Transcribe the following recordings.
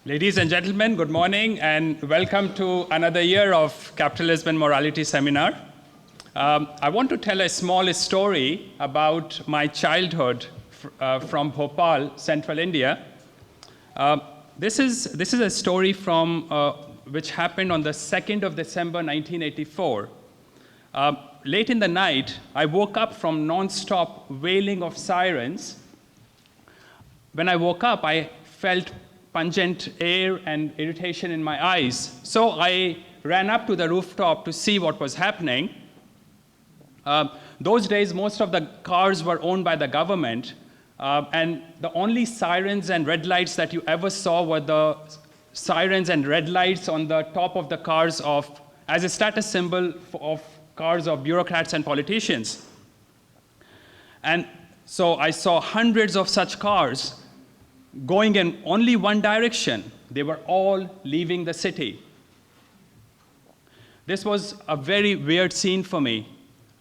Ladies and gentlemen, good morning and welcome to another year of Capitalism and Morality seminar. I want to tell a small story about my childhood from Bhopal, central India. This is a story from which happened on the 2nd of December 1984. Late in the night, I woke up from non-stop wailing of sirens. When I woke up, I felt pungent air and irritation in my eyes. So I ran up to the rooftop to see what was happening. Those days, most of the cars were owned by the government, and the only sirens and red lights that you ever saw were the sirens and red lights on the top of the cars as a status symbol of cars of bureaucrats and politicians. And so I saw hundreds of such cars going in only one direction. They were all leaving the city. This was a very weird scene for me.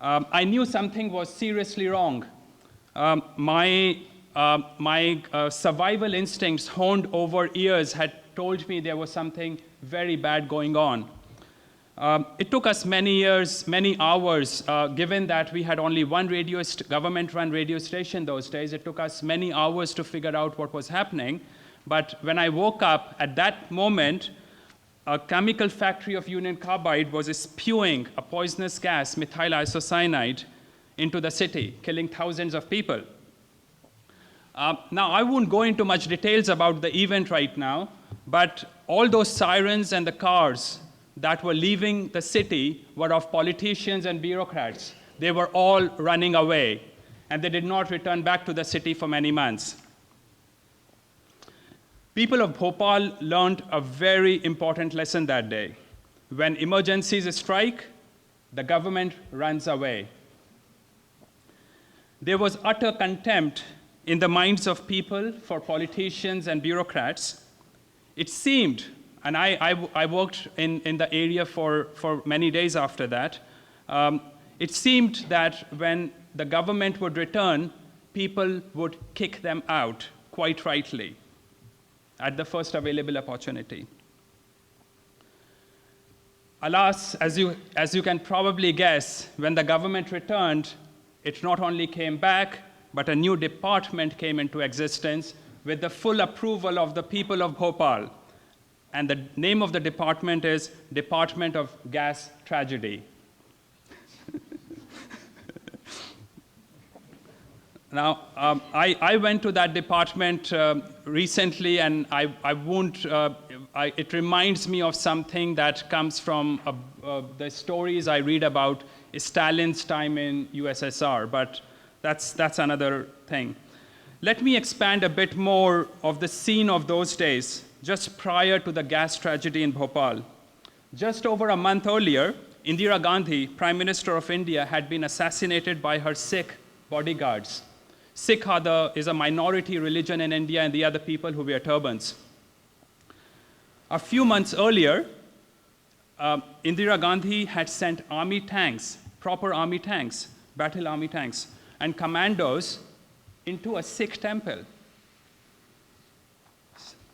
I knew something was seriously wrong. My survival instincts honed over years had told me there was something very bad going on. It took us many years, many hours, given that we had only one government-run radio station those days. It took us many hours to figure out what was happening. But when I woke up, at that moment, a chemical factory of Union Carbide was spewing a poisonous gas, methyl isocyanide, into the city, killing thousands of people. Now, I won't go into much details about the event right now, but all those sirens and the cars that were leaving the city were of politicians and bureaucrats. They were all running away, and they did not return back to the city for many months. People of Bhopal learned a very important lesson that day. When emergencies strike, the government runs away. There was utter contempt in the minds of people for politicians and bureaucrats. It seemed, and I worked in the area for many days after that. It seemed that when the government would return, people would kick them out, quite rightly, at the first available opportunity. Alas, as you can probably guess, when the government returned, it not only came back, but a new department came into existence with the full approval of the people of Bhopal. And the name of the department is Department of Gas Tragedy. Now, I went to that department recently, and it reminds me of something that comes from the stories I read about Stalin's time in USSR, but that's another thing. Let me expand a bit more of the scene of those days, just prior to the gas tragedy in Bhopal. Just over a month earlier, Indira Gandhi, Prime Minister of India, had been assassinated by her Sikh bodyguards. Sikh is a minority religion in India, and they are the people who wear turbans. A few months earlier, Indira Gandhi had sent army tanks, proper army tanks, battle army tanks, and commandos into a Sikh temple.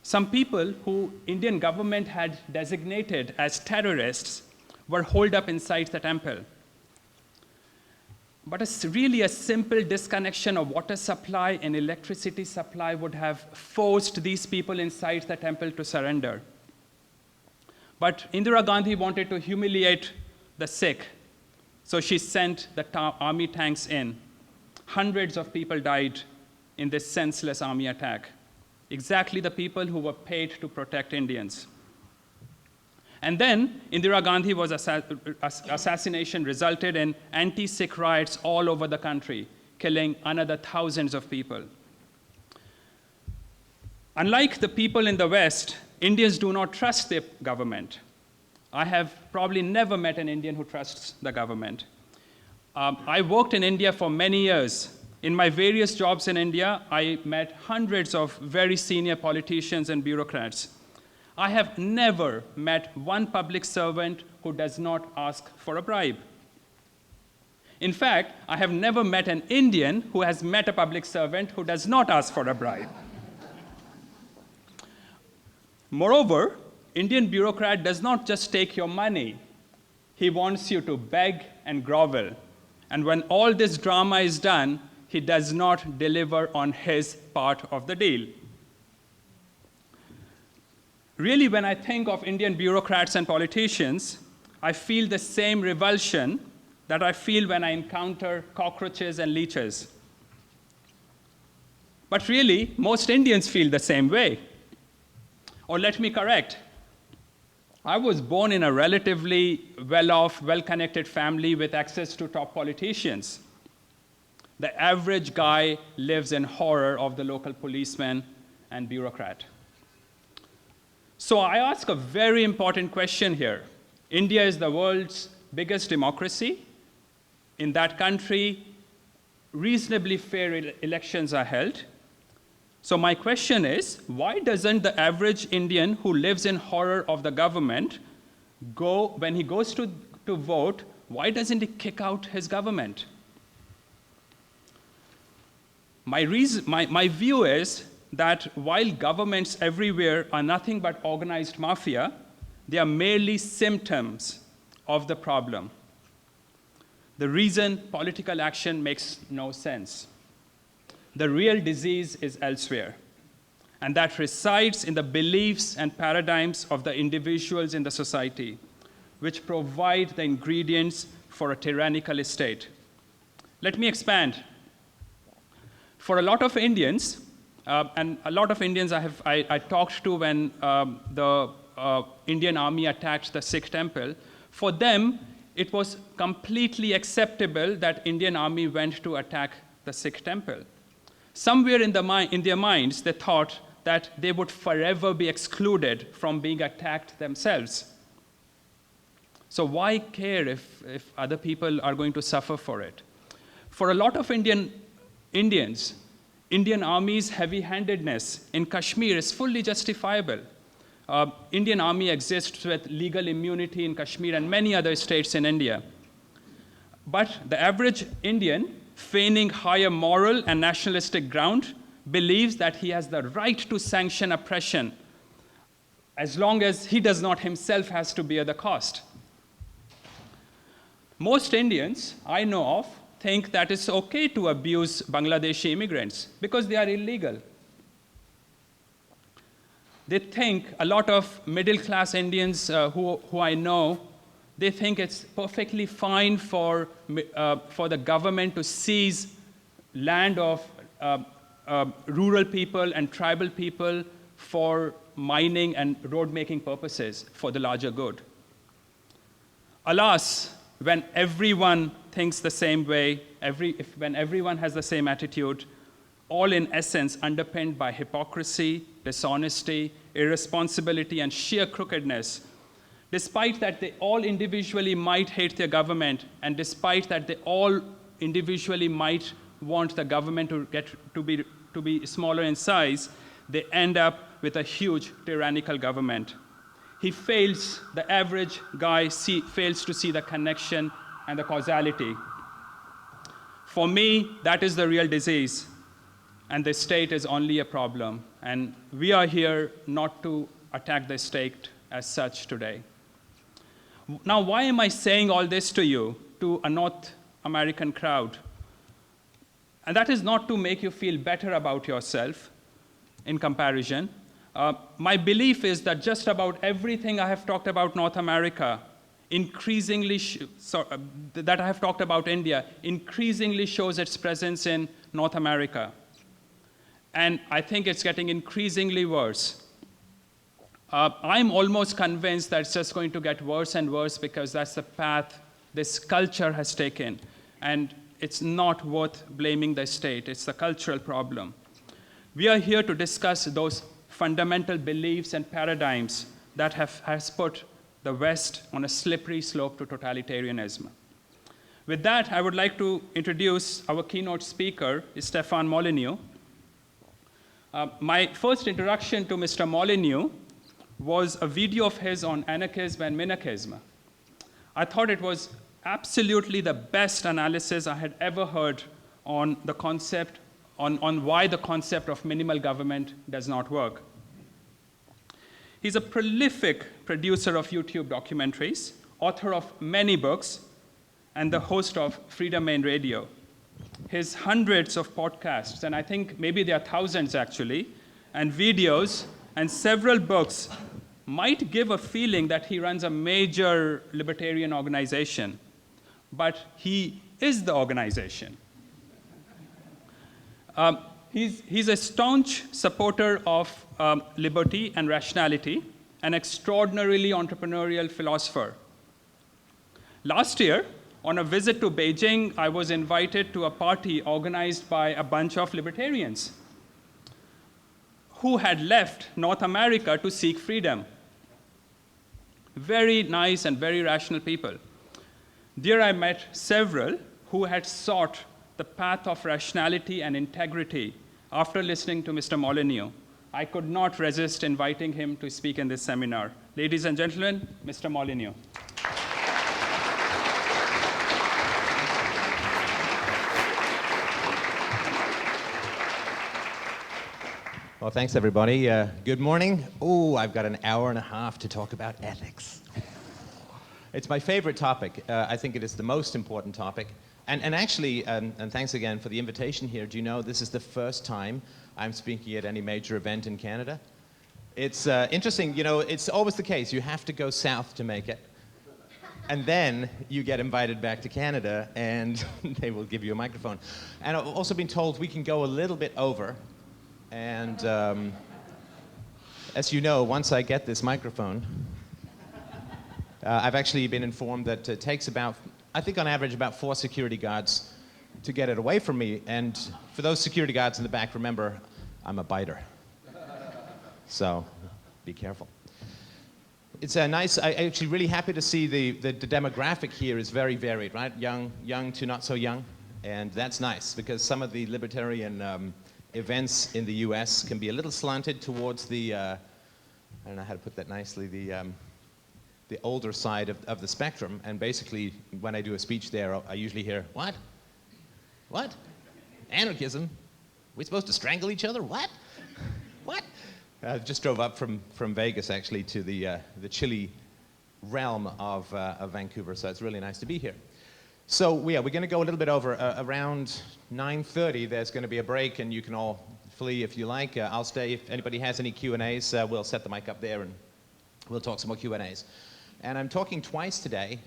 Some people who Indian government had designated as terrorists were holed up inside the temple. But it's really a simple disconnection of water supply and electricity supply would have forced these people inside the temple to surrender. But Indira Gandhi wanted to humiliate the Sikh, so she sent the army tanks in. Hundreds of people died in this senseless army attack. Exactly the people who were paid to protect Indians. And then Indira Gandhi was assassination resulted in anti-Sikh riots all over the country, killing another thousands of people. Unlike the people in the West, Indians do not trust their government. I have probably never met an Indian who trusts the government. I worked in India for many years. In my various jobs in India, I met hundreds of very senior politicians and bureaucrats. I have never met one public servant who does not ask for a bribe. In fact, I have never met an Indian who has met a public servant who does not ask for a bribe. Moreover, Indian bureaucrat does not just take your money. He wants you to beg and grovel. And when all this drama is done, he does not deliver on his part of the deal. Really, when I think of Indian bureaucrats and politicians, I feel the same revulsion that I feel when I encounter cockroaches and leeches. But really, most Indians feel the same way. Or let me correct. I was born in a relatively well-off, well-connected family with access to top politicians. The average guy lives in horror of the local policeman and bureaucrat. So I ask a very important question here. India is the world's biggest democracy. In that country, reasonably fair elections are held. So my question is, why doesn't the average Indian who lives in horror of the government when he goes to vote, why doesn't he kick out his government? My view is that while governments everywhere are nothing but organized mafia, they are merely symptoms of the problem. The reason political action makes no sense. The real disease is elsewhere, and that resides in the beliefs and paradigms of the individuals in the society, which provide the ingredients for a tyrannical state. Let me expand. For a lot of Indians, and a lot of Indians I talked to when the Indian army attacked the Sikh temple, for them, it was completely acceptable that Indian army went to attack the Sikh temple. Somewhere in their minds, they thought that they would forever be excluded from being attacked themselves. So why care if other people are going to suffer for it? For a lot of Indians, Indian Army's heavy-handedness in Kashmir is fully justifiable. Indian Army exists with legal immunity in Kashmir and many other states in India. But the average Indian, feigning higher moral and nationalistic ground, believes that he has the right to sanction oppression as long as he does not himself has to bear the cost. Most Indians I know of think that it's okay to abuse Bangladeshi immigrants because they are illegal. They think, a lot of middle-class Indians who I know, they think it's perfectly fine for the government to seize land of rural people and tribal people for mining and road-making purposes for the larger good. Alas, when everyone thinks the same way, when everyone has the same attitude, all in essence underpinned by hypocrisy, dishonesty, irresponsibility, and sheer crookedness, despite that they all individually might hate their government, and despite that they all individually might want the government to be smaller in size, they end up with a huge tyrannical government. The average guy fails to see the connection and the causality. For me, that is the real disease, and the state is only a problem. And we are here not to attack the state as such today. Now, why am I saying all this to you, to a North American crowd? And that is not to make you feel better about yourself in comparison. My belief is that just about everything I have talked about North America, that I have talked about India, increasingly shows its presence in North America. And I think it's getting increasingly worse. I'm almost convinced that it's just going to get worse and worse because that's the path this culture has taken. And it's not worth blaming the state. It's the cultural problem. We are here to discuss those fundamental beliefs and paradigms that has put the West on a slippery slope to totalitarianism. With that, I would like to introduce our keynote speaker, Stefan Molyneux. My first introduction to Mr. Molyneux was a video of his on anarchism and minarchism. I thought it was absolutely the best analysis I had ever heard on the concept, on why the concept of minimal government does not work. He's a prolific producer of YouTube documentaries, author of many books, and the host of Freedomain Radio. His hundreds of podcasts, and I think maybe there are thousands actually, and videos, and several books might give a feeling that he runs a major libertarian organization, but he is the organization. He's a staunch supporter of liberty and rationality, an extraordinarily entrepreneurial philosopher. Last year, on a visit to Beijing, I was invited to a party organized by a bunch of libertarians who had left North America to seek freedom. Very nice and very rational people. There I met several who had sought the path of rationality and integrity after listening to Mr. Molyneux. I could not resist inviting him to speak in this seminar. Ladies and gentlemen, Mr. Molyneux. Well, thanks, everybody. Good morning. Oh, I've got an hour and a half to talk about ethics. It's my favorite topic. I think it is the most important topic. And actually, and thanks again for the invitation here. Do you know this is the first time I'm speaking at any major event in Canada? It's interesting. You know, it's always the case. You have to go south to make it. And then you get invited back to Canada, and they will give you a microphone. And I've also been told we can go a little bit over. And as you know, once I get this microphone, I've actually been informed that it takes about, I think on average, about 4 security guards to get it away from me. And for those security guards in the back, remember, I'm a biter. So be careful. It's I'm actually really happy to see the demographic here is very varied, right? Young to not so young. And that's nice, because some of the libertarian events in the US can be a little slanted towards the, I don't know how to put that nicely, the older side of the spectrum. And basically, when I do a speech there, I usually hear, what? What? Anarchism? We're supposed to strangle each other? What? What? I just drove up from Vegas, actually, to the chilly realm of Vancouver, so it's really nice to be here. So yeah, we're going to go a little bit over. Around 9:30, there's going to be a break, and you can all flee if you like. I'll stay. If anybody has any Q&As, we'll set the mic up there, and we'll talk some more Q&As. And I'm talking twice today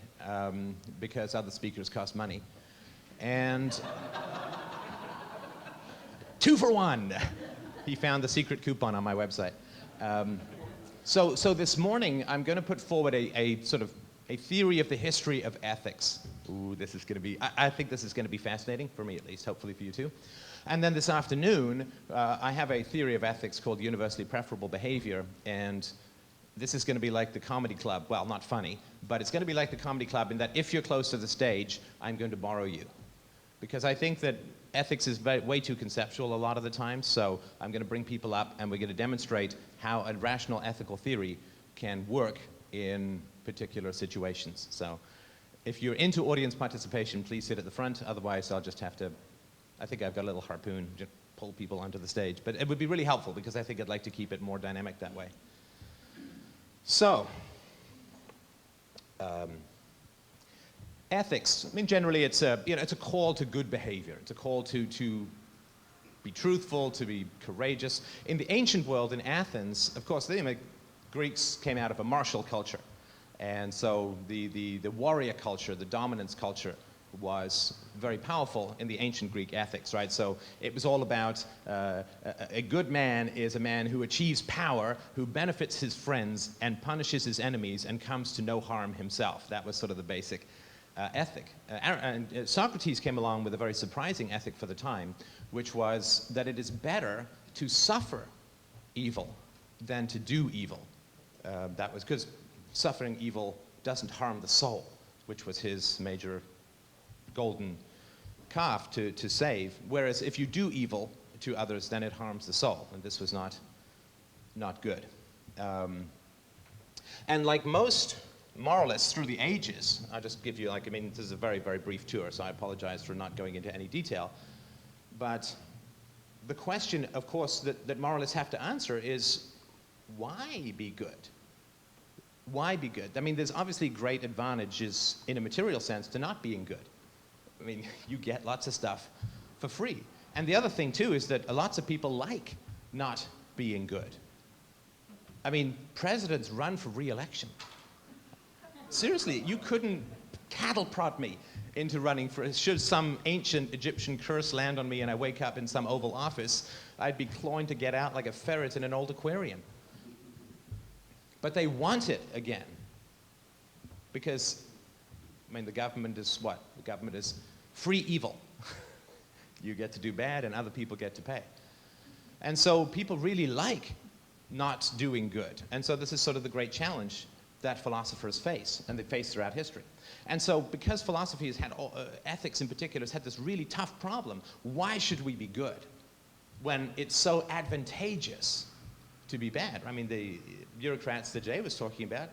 because other speakers cost money. And 2 for 1. He found the secret coupon on my website. So this morning, I'm going to put forward a sort of a theory of the history of ethics. Ooh, this is going to be, I think this is going to be fascinating, for me at least, hopefully for you too. And then this afternoon, I have a theory of ethics called universally preferable behavior, and this is going to be like the comedy club. Well, not funny, but it's going to be like the comedy club in that if you're close to the stage, I'm going to borrow you. Because I think that ethics is way too conceptual a lot of the time, so I'm going to bring people up and we're going to demonstrate how a rational ethical theory can work in particular situations. So if you're into audience participation, please sit at the front. Otherwise, I'll just have to, I think I've got a little harpoon, just pull people onto the stage. But it would be really helpful because I think I'd like to keep it more dynamic that way. So, ethics, I mean, generally it's a call to good behavior. It's a call to be truthful, to be courageous. In the ancient world, in Athens, of course, the Greeks came out of a martial culture. And so the warrior culture, the dominance culture, was very powerful in the ancient Greek ethics, right? So it was all about a good man is a man who achieves power, who benefits his friends and punishes his enemies and comes to no harm himself. That was sort of the basic ethic. And Socrates came along with a very surprising ethic for the time, which was that it is better to suffer evil than to do evil. That was because suffering evil doesn't harm the soul, which was his major golden calf to save. Whereas if you do evil to others, then it harms the soul, and this was not good. And like most moralists through the ages, I'll just give you this is a very, very brief tour, so I apologize for not going into any detail. But the question, of course, that moralists have to answer is, why be good? Why be good? I mean, there's obviously great advantages in a material sense to not being good. I mean, you get lots of stuff for free. And the other thing, too, is that lots of people like not being good. I mean, presidents run for re-election. Seriously, you couldn't cattle prod me into running for, should some ancient Egyptian curse land on me and I wake up in some Oval Office, I'd be clawing to get out like a ferret in an old aquarium. But they want it again. Because, I mean, the government is what? The government is free evil. You get to do bad and other people get to pay. And so people really like not doing good. And so this is sort of the great challenge that philosophers face, and they face throughout history. And so because philosophy has had, ethics in particular, has had this really tough problem, why should we be good when it's so advantageous to be bad? I mean, the bureaucrats that Jay was talking about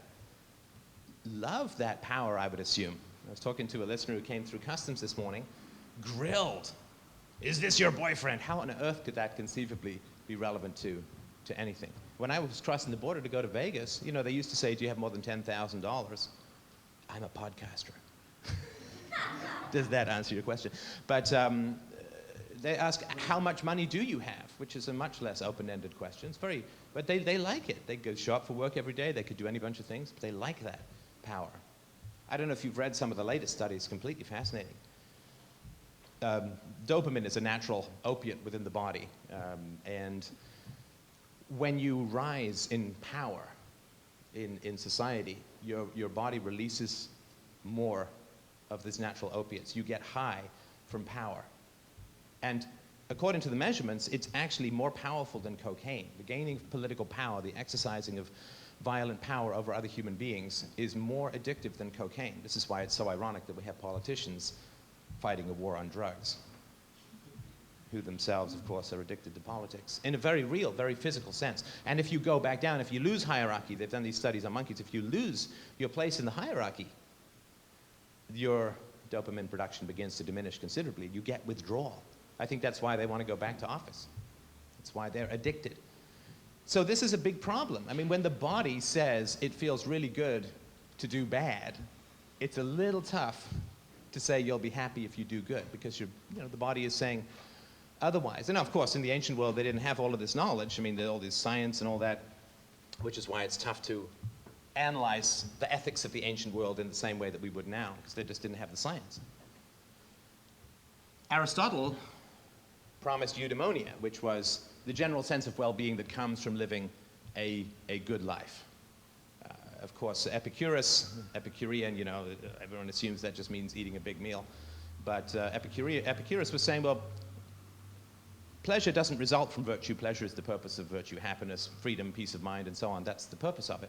love that power, I would assume. I was talking to a listener who came through customs this morning, grilled. Is this your boyfriend? How on earth could that conceivably be relevant to anything? When I was crossing the border to go to Vegas, you know, they used to say, do you have more than $10,000? I'm a podcaster. Does that answer your question? But they ask, how much money do you have? Which is a much less open-ended question. It's very, but they like it. They go show up for work every day. They could do any bunch of things, but they like that power. I don't know if you've read some of the latest studies, completely fascinating. Dopamine is a natural opiate within the body. And when you rise in power in society, your body releases more of these natural opiates. You get high from power. And according to the measurements, it's actually more powerful than cocaine. The gaining of political power, the exercising of violent power over other human beings is more addictive than cocaine. This is why it's so ironic that we have politicians fighting a war on drugs, who themselves, of course, are addicted to politics in a very real, very physical sense. And if you go back down, if you lose hierarchy, they've done these studies on monkeys, if you lose your place in the hierarchy, your dopamine production begins to diminish considerably. You get withdrawal. I think that's why they want to go back to office. That's why they're addicted. So this is a big problem. I mean, when the body says it feels really good to do bad, it's a little tough to say you'll be happy if you do good, because the body is saying otherwise. And of course, in the ancient world, they didn't have all of this knowledge. I mean, all this science and all that, which is why it's tough to analyze the ethics of the ancient world in the same way that we would now, because they just didn't have the science. Aristotle promised eudaimonia, which was the general sense of well-being that comes from living a good life. Of course, Epicurean, you know, everyone assumes that just means eating a big meal. But Epicurus was saying, well, pleasure doesn't result from virtue. Pleasure is the purpose of virtue, happiness, freedom, peace of mind, and so on. That's the purpose of it.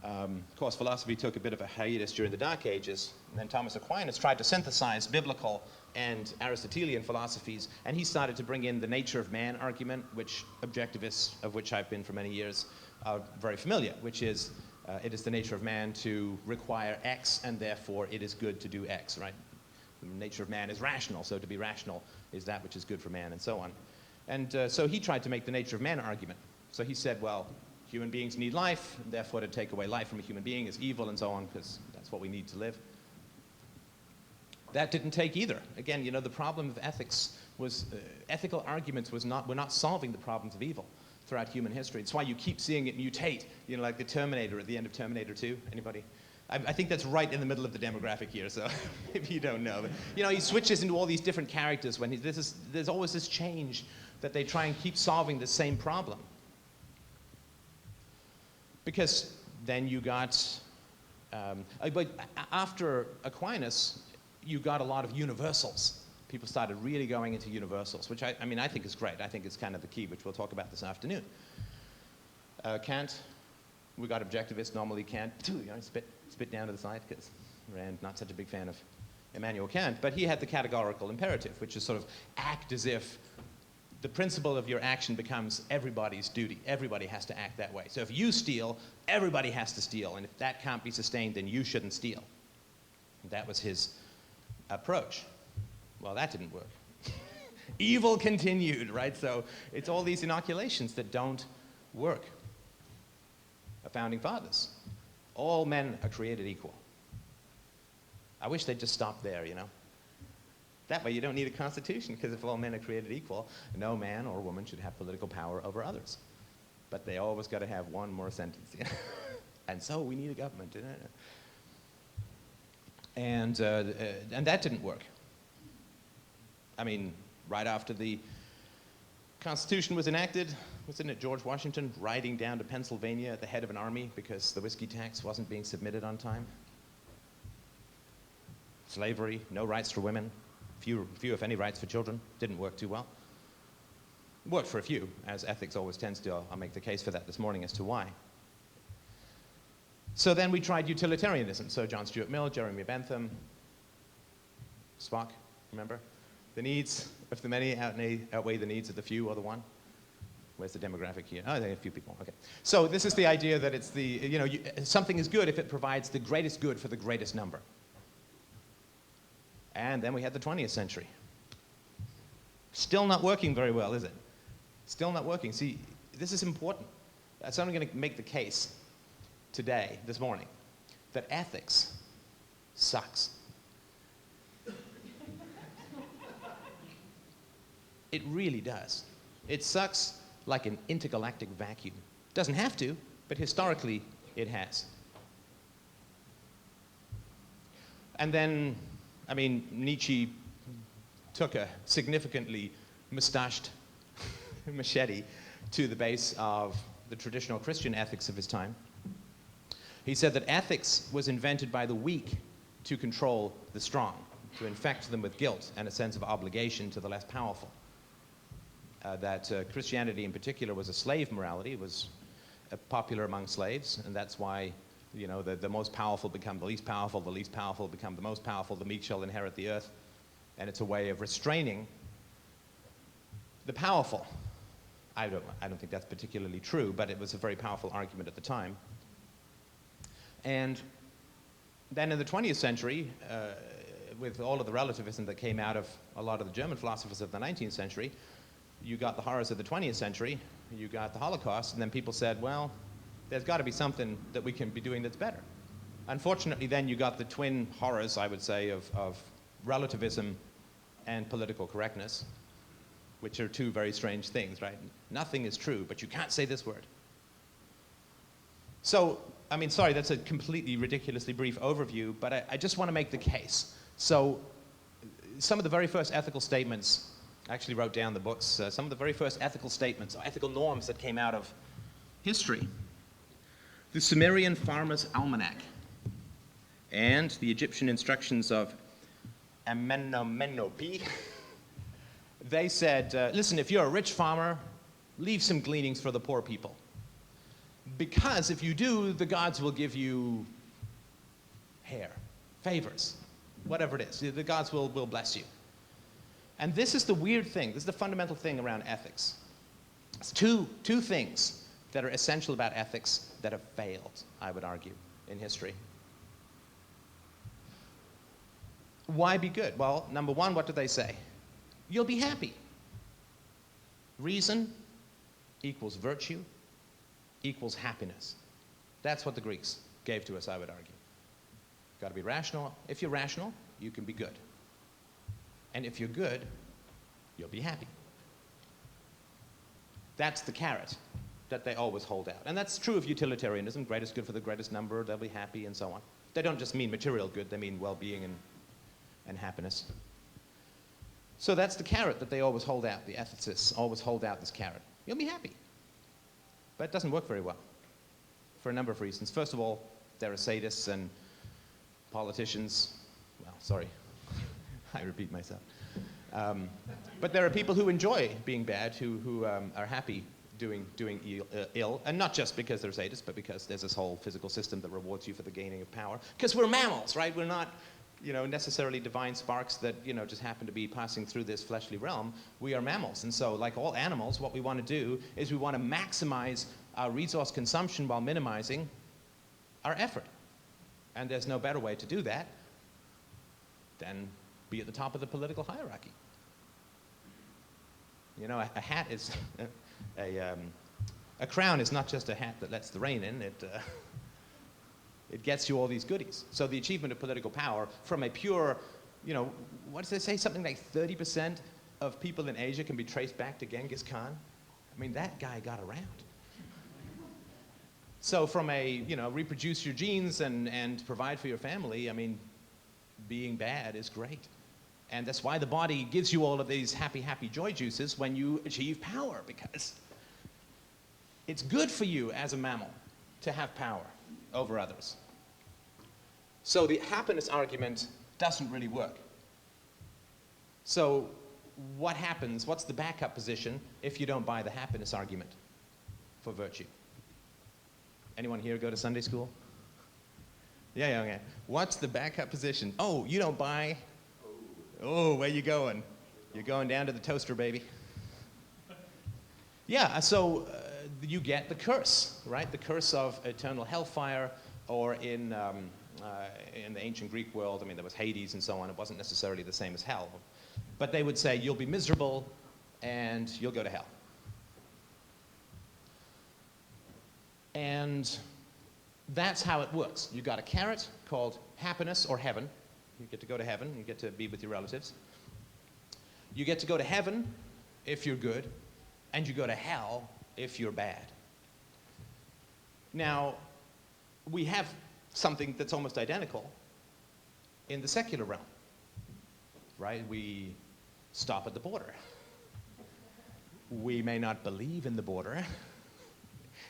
Of course, philosophy took a bit of a hiatus during the Dark Ages, and then Thomas Aquinas tried to synthesize biblical and Aristotelian philosophies, and he started to bring in the nature of man argument, which objectivists, of which I've been for many years, are very familiar, which is it is the nature of man to require X, and therefore it is good to do X, right? The nature of man is rational, so to be rational is that which is good for man, and so on. And so he tried to make the nature of man argument. So he said, well, human beings need life, and therefore to take away life from a human being is evil, and so on, because that's what we need to live. That didn't take either. Again, you know, the problem of ethics was, ethical arguments were not solving the problems of evil throughout human history. It's why you keep seeing it mutate, you know, like the Terminator at the end of Terminator 2. Anybody? I think that's right in the middle of the demographic here, so if you don't know. But, you know, he switches into all these different characters when there's always this change that they try and keep solving the same problem. Because then you got, but after Aquinas, you got a lot of universals. People started really going into universals, which I mean, I think is great. I think it's kind of the key, which we'll talk about this afternoon. Kant, we got objectivists, normally Kant, you know, spit down to the side, because Rand, not such a big fan of Immanuel Kant, but he had the categorical imperative, which is sort of act as if the principle of your action becomes everybody's duty. Everybody has to act that way. So if you steal, everybody has to steal, and if that can't be sustained, then you shouldn't steal. And that was his approach. Well, that didn't work. Evil continued, right? So it's all these inoculations that don't work. founding fathers. All men are created equal. I wish they'd just stop there, you know. That way you don't need a constitution, because if all men are created equal, no man or woman should have political power over others. But they always got to have one more sentence. You know? And so we need a government. And that didn't work. I mean, right after the Constitution was enacted, wasn't it George Washington riding down to Pennsylvania at the head of an army because the whiskey tax wasn't being submitted on time? Slavery, no rights for women, few if any rights for children, didn't work too well. Worked for a few, as ethics always tends to. I'll make the case for that this morning as to why. So then we tried utilitarianism. So John Stuart Mill, Jeremy Bentham, Spock, remember? The needs of the many outweigh the needs of the few or the one. Where's the demographic here? Oh, there are a few people, okay. So this is the idea that it's the, you know, something is good if it provides the greatest good for the greatest number. And then we had the 20th century. Still not working very well, is it? Still not working. See, this is important. So I'm going to make the case today, this morning, that ethics sucks. It really does. It sucks like an intergalactic vacuum. Doesn't have to, but historically it has. And then, I mean, Nietzsche took a significantly mustached machete to the base of the traditional Christian ethics of his time. He said that ethics was invented by the weak to control the strong, to infect them with guilt and a sense of obligation to the less powerful. That Christianity in particular was a slave morality. It was popular among slaves, and that's why, you know, the most powerful become the least powerful become the most powerful, the meek shall inherit the earth. And it's a way of restraining the powerful. I don't think that's particularly true, but it was a very powerful argument at the time. And then in the 20th century, with all of the relativism that came out of a lot of the German philosophers of the 19th century, you got the horrors of the 20th century, you got the Holocaust, and then people said, well, there's got to be something that we can be doing that's better. Unfortunately, then you got the twin horrors, I would say, of relativism and political correctness, which are two very strange things, right? Nothing is true, but you can't say this word. So, I mean, sorry, that's a completely ridiculously brief overview, but I just want to make the case. So, some of the very first ethical statements, I actually wrote down the books, some of the very first ethical statements, or ethical norms that came out of history. The Sumerian Farmer's Almanac and the Egyptian instructions of Amenemenope, they said, listen, if you're a rich farmer, leave some gleanings for the poor people. Because if you do, the gods will give you hair, favors, whatever it is. The gods will bless you. And this is the weird thing. This is the fundamental thing around ethics. It's two things that are essential about ethics that have failed, I would argue, in history. Why be good? Well, number one, what do they say? You'll be happy. Reason equals virtue equals happiness. That's what the Greeks gave to us, I would argue. Got to be rational. If you're rational, you can be good. And if you're good, you'll be happy. That's the carrot that they always hold out. And that's true of utilitarianism, greatest good for the greatest number, they'll be happy, and so on. They don't just mean material good, they mean well-being and happiness. So that's the carrot that they always hold out. The ethicists always hold out this carrot. You'll be happy. But it doesn't work very well for a number of reasons. First of all, there are sadists and politicians. Well, sorry, I repeat myself. But there are people who enjoy being bad, who are happy doing ill, and not just because they're sadists, but because there's this whole physical system that rewards you for the gaining of power. Because we're mammals, right? We're not, necessarily divine sparks that, just happen to be passing through this fleshly realm. We are mammals. And so, like all animals, what we want to do is we want to maximize our resource consumption while minimizing our effort. And there's no better way to do that than be at the top of the political hierarchy. A hat is A crown is not just a hat that lets the rain in. It gets you all these goodies. So the achievement of political power from a pure, what does they say? Something like 30% of people in Asia can be traced back to Genghis Khan. I mean, that guy got around. So from a, reproduce your genes and provide for your family, I mean, being bad is great. And that's why the body gives you all of these happy, happy joy juices when you achieve power, because it's good for you as a mammal to have power over others. So the happiness argument doesn't really work. So what happens, what's the backup position if you don't buy the happiness argument for virtue? Anyone here go to Sunday school? Yeah. What's the backup position? Oh, you don't buy? Oh, where you going? You're going down to the toaster, baby. Yeah, so you get the curse, right? The curse of eternal hellfire, or in the ancient Greek world, I mean, there was Hades and so on. It wasn't necessarily the same as hell. But they would say, you'll be miserable and you'll go to hell. And that's how it works. You got a carrot called happiness or heaven. You get to go to heaven. You get to be with your relatives. You get to go to heaven if you're good, and you go to hell if you're bad. Now, we have something that's almost identical in the secular realm, right? We stop at the border. We may not believe in the border.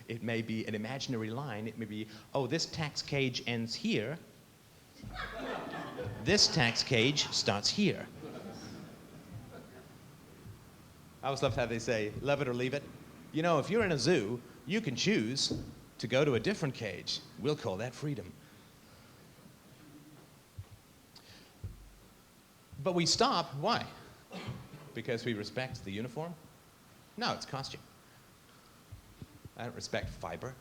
It may be an imaginary line. It may be, oh, this tax cage ends here. This tax cage starts here. I always love how they say, love it or leave it. If you're in a zoo, you can choose to go to a different cage. We'll call that freedom. But we stop. Why? Because we respect the uniform? No, it's costume. I don't respect fiber.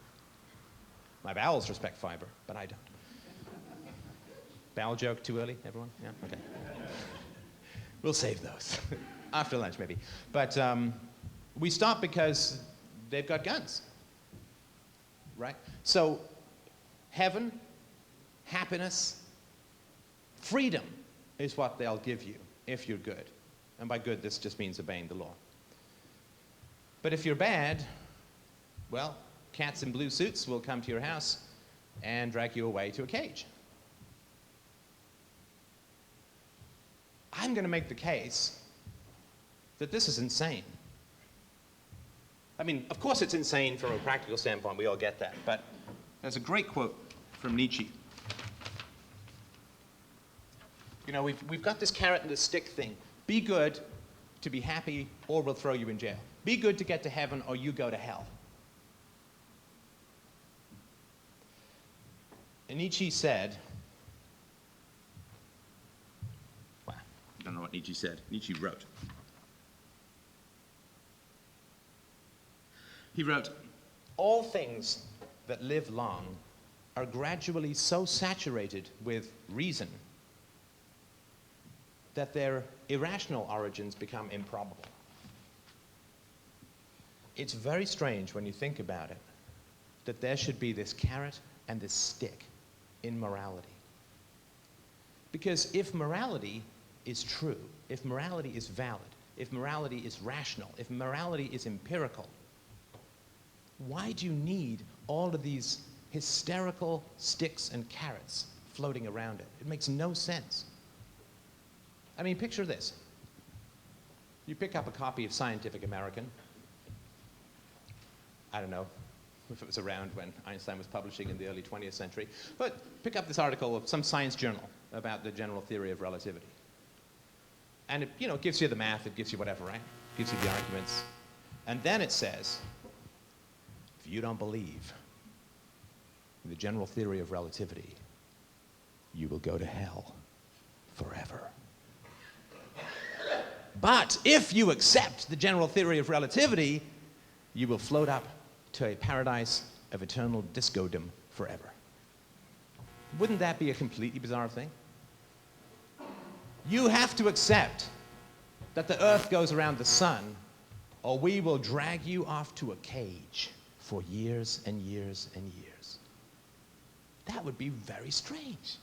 My bowels respect fiber, but I don't. Bowel joke too early, everyone? Yeah? Okay. We'll save those. After lunch, maybe. But we stop because they've got guns, right? So heaven, happiness, freedom is what they'll give you if you're good. And by good, this just means obeying the law. But if you're bad, well, cats in blue suits will come to your house and drag you away to a cage. I'm going to make the case that this is insane. I mean, of course it's insane from a practical standpoint, we all get that, but there's a great quote from Nietzsche. We've got this carrot and this stick thing. Be good to be happy, or we'll throw you in jail. Be good to get to heaven, or you go to hell. And Nietzsche said, well, I don't know what Nietzsche said. Nietzsche wrote. He wrote, all things that live long are gradually so saturated with reason that their irrational origins become improbable. It's very strange when you think about it that there should be this carrot and this stick in morality. Because if morality is true, if morality is valid, if morality is rational, if morality is empirical, why do you need all of these hysterical sticks and carrots floating around it? It makes no sense. I mean, picture this. You pick up a copy of Scientific American. I don't know if it was around when Einstein was publishing in the early 20th century, but pick up this article of some science journal about the general theory of relativity. And it gives you the math, it gives you whatever, right? It gives you the arguments. And then it says, if you don't believe in the general theory of relativity, you will go to hell forever. But if you accept the general theory of relativity, you will float up to a paradise of eternal discodom forever. Wouldn't that be a completely bizarre thing? You have to accept that the earth goes around the sun, or we will drag you off to a cage for years and years and years. That would be very strange.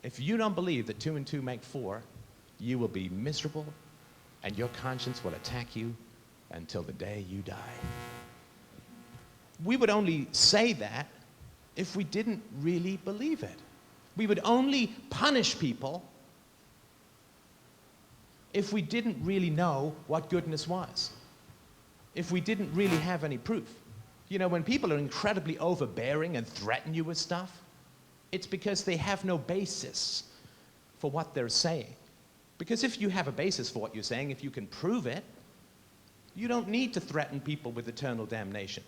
If you don't believe that 2 and 2 make 4, you will be miserable and your conscience will attack you until the day you die. We would only say that if we didn't really believe it. We would only punish people if we didn't really know what goodness was. If we didn't really have any proof. You know, when people are incredibly overbearing and threaten you with stuff, it's because they have no basis for what they're saying. Because if you have a basis for what you're saying, if you can prove it, you don't need to threaten people with eternal damnation.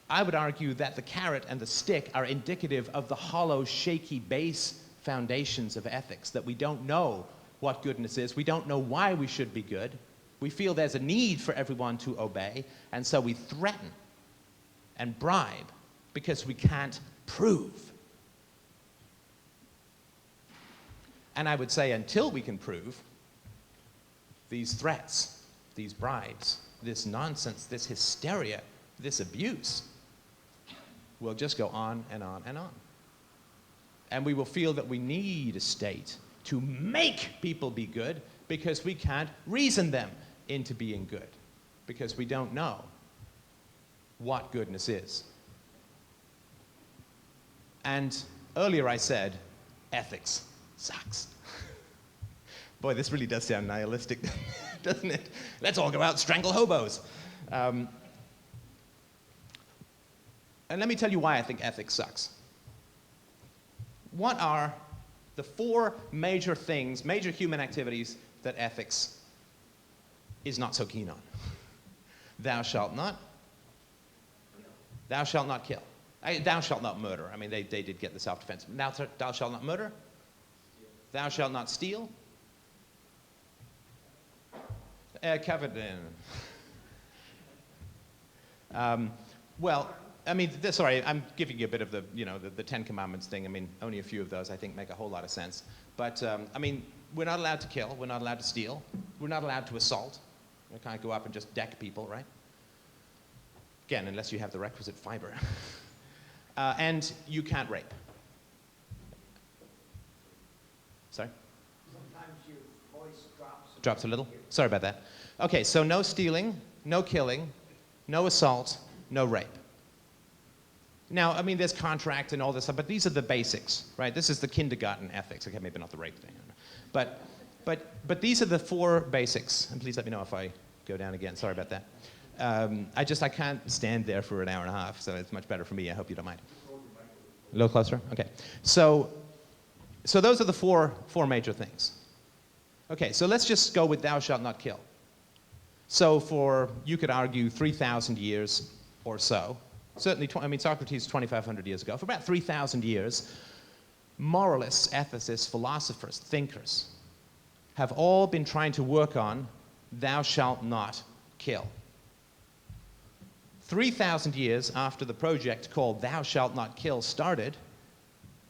I would argue that the carrot and the stick are indicative of the hollow, shaky base foundations of ethics, that we don't know what goodness is. We don't know why we should be good. We feel there's a need for everyone to obey, and so we threaten and bribe because we can't prove. And I would say until we can prove, these threats, these bribes, this nonsense, this hysteria, this abuse will just go on and on and on. And we will feel that we need a state to make people be good because we can't reason them into being good, because we don't know what goodness is. And earlier I said, ethics sucks. Boy, this really does sound nihilistic, doesn't it? Let's all go out and strangle hobos. And let me tell you why I think ethics sucks. What are the 4 major things, major human activities that ethics is not so keen on? Thou shalt not. Thou shalt not kill. Thou shalt not murder. I mean, they did get the self-defense. Thou shalt not murder. Thou shalt not steal. Covered in. Well, I mean, sorry, I'm giving you a bit of the, the 10 Commandments thing. I mean, only a few of those I think make a whole lot of sense. But, I mean, we're not allowed to kill. We're not allowed to steal. We're not allowed to assault. We can't go up and just deck people, right? Again, unless you have the requisite fiber. And you can't rape. Sorry? Sometimes your voice drops. Drops a little? Sorry about that. Okay, so no stealing, no killing, no assault, no rape. Now, I mean, there's contract and all this stuff, but these are the basics, right? This is the kindergarten ethics. Okay, maybe not the rape thing. But these are the 4 basics. And please let me know if I go down again. Sorry about that. I can't stand there for an hour and a half, so it's much better for me. I hope you don't mind. A little closer? Okay. So those are the 4 major things. Okay, so let's just go with thou shalt not kill. So for, you could argue, 3,000 years or so, certainly, Socrates 2,500 years ago, for about 3,000 years, moralists, ethicists, philosophers, thinkers have all been trying to work on thou shalt not kill. 3,000 years after the project called Thou Shalt Not Kill started,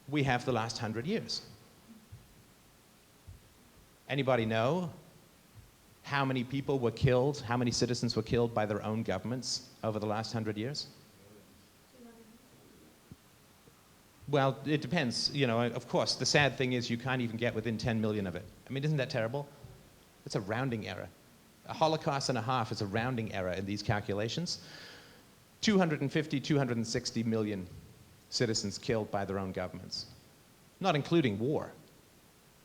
we have the last 100 years. Anybody know how many people were killed, how many citizens were killed by their own governments over the last 100 years? Well, it depends. Of course, the sad thing is you can't even get within 10 million of it. I mean, isn't that terrible? It's a rounding error. A Holocaust and a half is a rounding error in these calculations. 250, 260 million citizens killed by their own governments, not including war.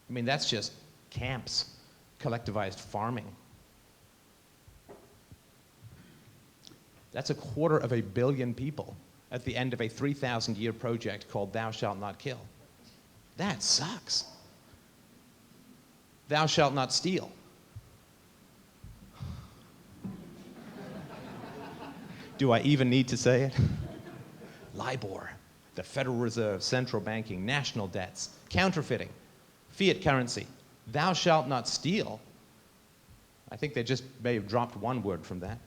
I mean, that's just camps, collectivized farming. That's 250 million people at the end of a 3,000-year project called Thou Shalt Not Kill. That sucks. Thou shalt not steal. Do I even need to say it? LIBOR, the Federal Reserve, central banking, national debts, counterfeiting, fiat currency. Thou shalt not steal. I think they just may have dropped one word from that.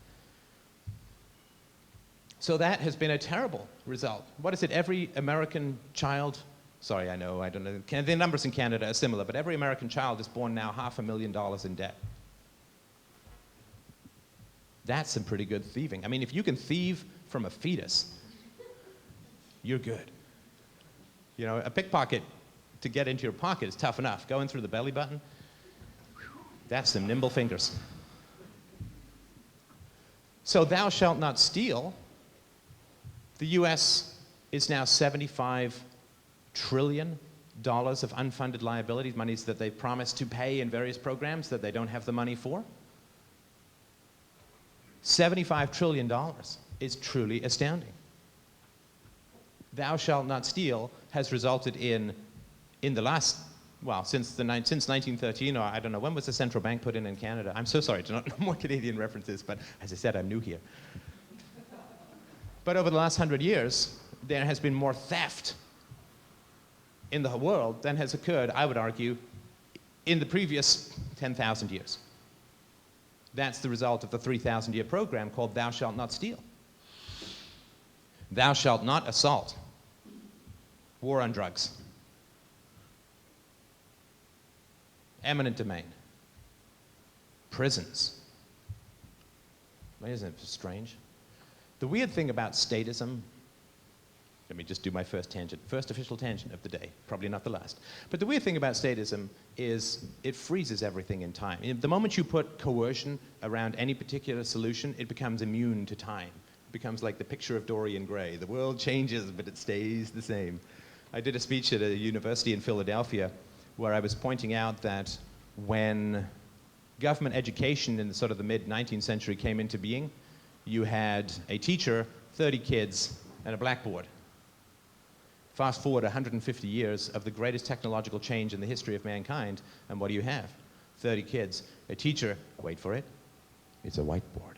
So that has been a terrible result. What is it? Every American child, sorry, I know, I don't know. The numbers in Canada are similar, but every American child is born now $500,000 in debt. That's some pretty good thieving. I mean, if you can thieve from a fetus, you're good. You know, a pickpocket to get into your pocket is tough enough. Going through the belly button, that's some nimble fingers. So thou shalt not steal. The US is now $75 trillion of unfunded liabilities, monies that they've promised to pay in various programs that they don't have the money for. $75 trillion is truly astounding. Thou shalt not steal has resulted in the last, well, since 1913, or I don't know, when was the central bank put in Canada? I'm so sorry to not know more Canadian references, but as I said, I'm new here. But over the last 100 years, there has been more theft in the world than has occurred, I would argue, in the previous 10,000 years. That's the result of the 3,000-year program called Thou Shalt Not Steal. Thou shalt not assault. War on drugs. Eminent domain. Prisons. Isn't it strange? The weird thing about statism, let me just do my first tangent, first official tangent of the day, probably not the last. But the weird thing about statism is it freezes everything in time. The moment you put coercion around any particular solution, it becomes immune to time. It becomes like the picture of Dorian Gray. The world changes, but it stays the same. I did a speech at a university in Philadelphia where I was pointing out that when government education in the sort of the mid-19th century came into being, you had a teacher, 30 kids, and a blackboard. Fast forward 150 years of the greatest technological change in the history of mankind, and what do you have? 30 kids, a teacher, wait for it, it's a whiteboard.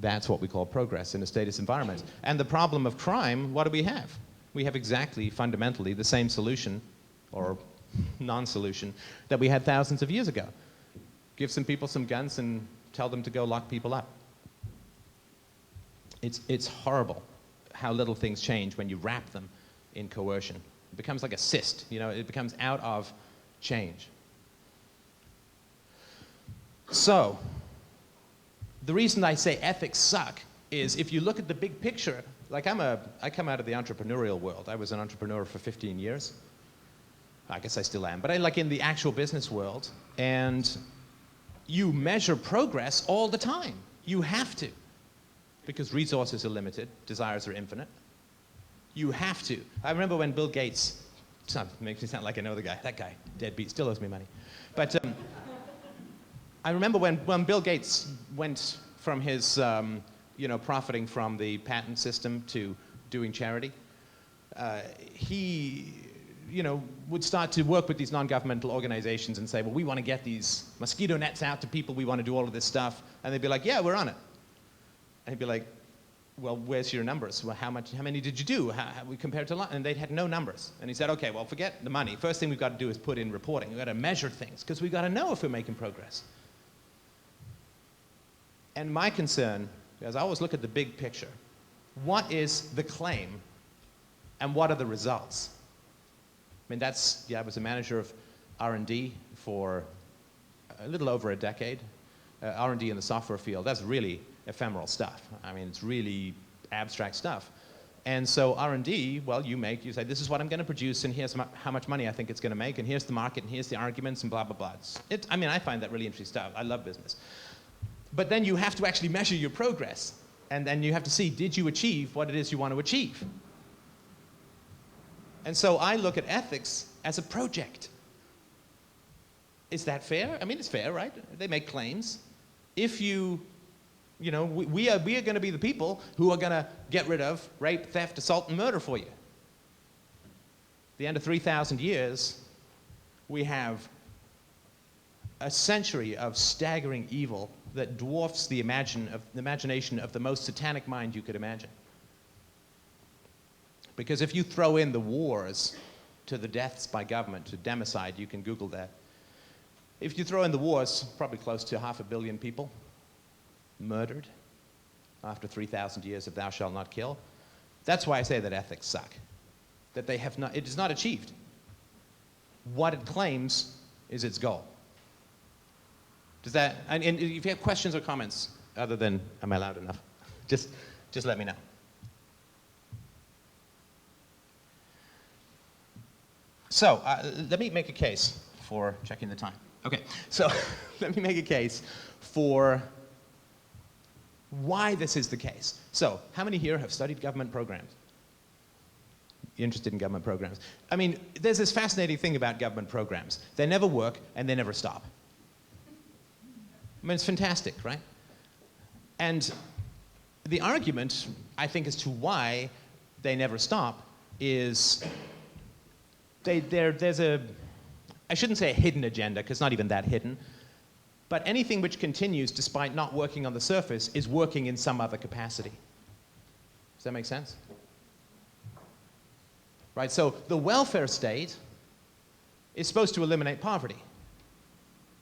That's what we call progress in a statist environment. And the problem of crime, what do we have? We have exactly, fundamentally, the same solution, or non-solution, that we had thousands of years ago. Give some people some guns and tell them to go lock people up. It's horrible how little things change when you wrap them in coercion. It becomes like a cyst, you know, it becomes out of change. So, the reason I say ethics suck is if you look at the big picture, like I come out of the entrepreneurial world. I was an entrepreneur for 15 years. I guess I still am, but I like in the actual business world, and you measure progress all the time. You have to, because resources are limited, desires are infinite. You have to. I remember when Bill Gates, makes me sound like I know the guy, that guy, deadbeat, still owes me money. But I remember when Bill Gates went from his, profiting from the patent system to doing charity, he, would start to work with these non-governmental organizations and say, well, we want to get these mosquito nets out to people, we want to do all of this stuff. And they'd be like, yeah, we're on it. And he'd be like, well, where's your numbers? Well, how many did you do? How we compared to, and they had no numbers. And he said, okay, well, forget the money. First thing we've got to do is put in reporting. We've got to measure things, because we've got to know if we're making progress. And my concern, as I always look at the big picture, what is the claim and what are the results? I mean, I was a manager of R&D for a little over a decade. R&D in the software field, that's really ephemeral stuff. I mean, it's really abstract stuff. And so R&D, well, you say, this is what I'm going to produce, and here's how much money I think it's going to make, and here's the market, and here's the arguments, and blah, blah, blah. I find that really interesting stuff. I love business. But then you have to actually measure your progress, and then you have to see, did you achieve what it is you want to achieve? And so I look at ethics as a project. Is that fair? I mean, it's fair, right? They make claims. If we are going to be the people who are going to get rid of rape, theft, assault, and murder for you. At the end of 3,000 years, we have a century of staggering evil that dwarfs the imagination of the most satanic mind you could imagine. Because if you throw in the wars to the deaths by government, to democide, you can Google that. If you throw in the wars, probably close to 500 million people murdered after 3,000 years of thou shalt not kill. That's why I say that ethics suck. That it is not achieved. What it claims is its goal. Does that, and if you have questions or comments, other than, am I loud enough? Just let me know. So, let me make a case for checking the time. Okay, so let me make a case for why this is the case. So, how many here have studied government programs? You're interested in government programs? I mean, there's this fascinating thing about government programs. They never work and they never stop. I mean, it's fantastic, right? And the argument, I think, as to why they never stop is there's a, I shouldn't say a hidden agenda, because it's not even that hidden, but anything which continues despite not working on the surface is working in some other capacity. Does that make sense? Right, so the welfare state is supposed to eliminate poverty,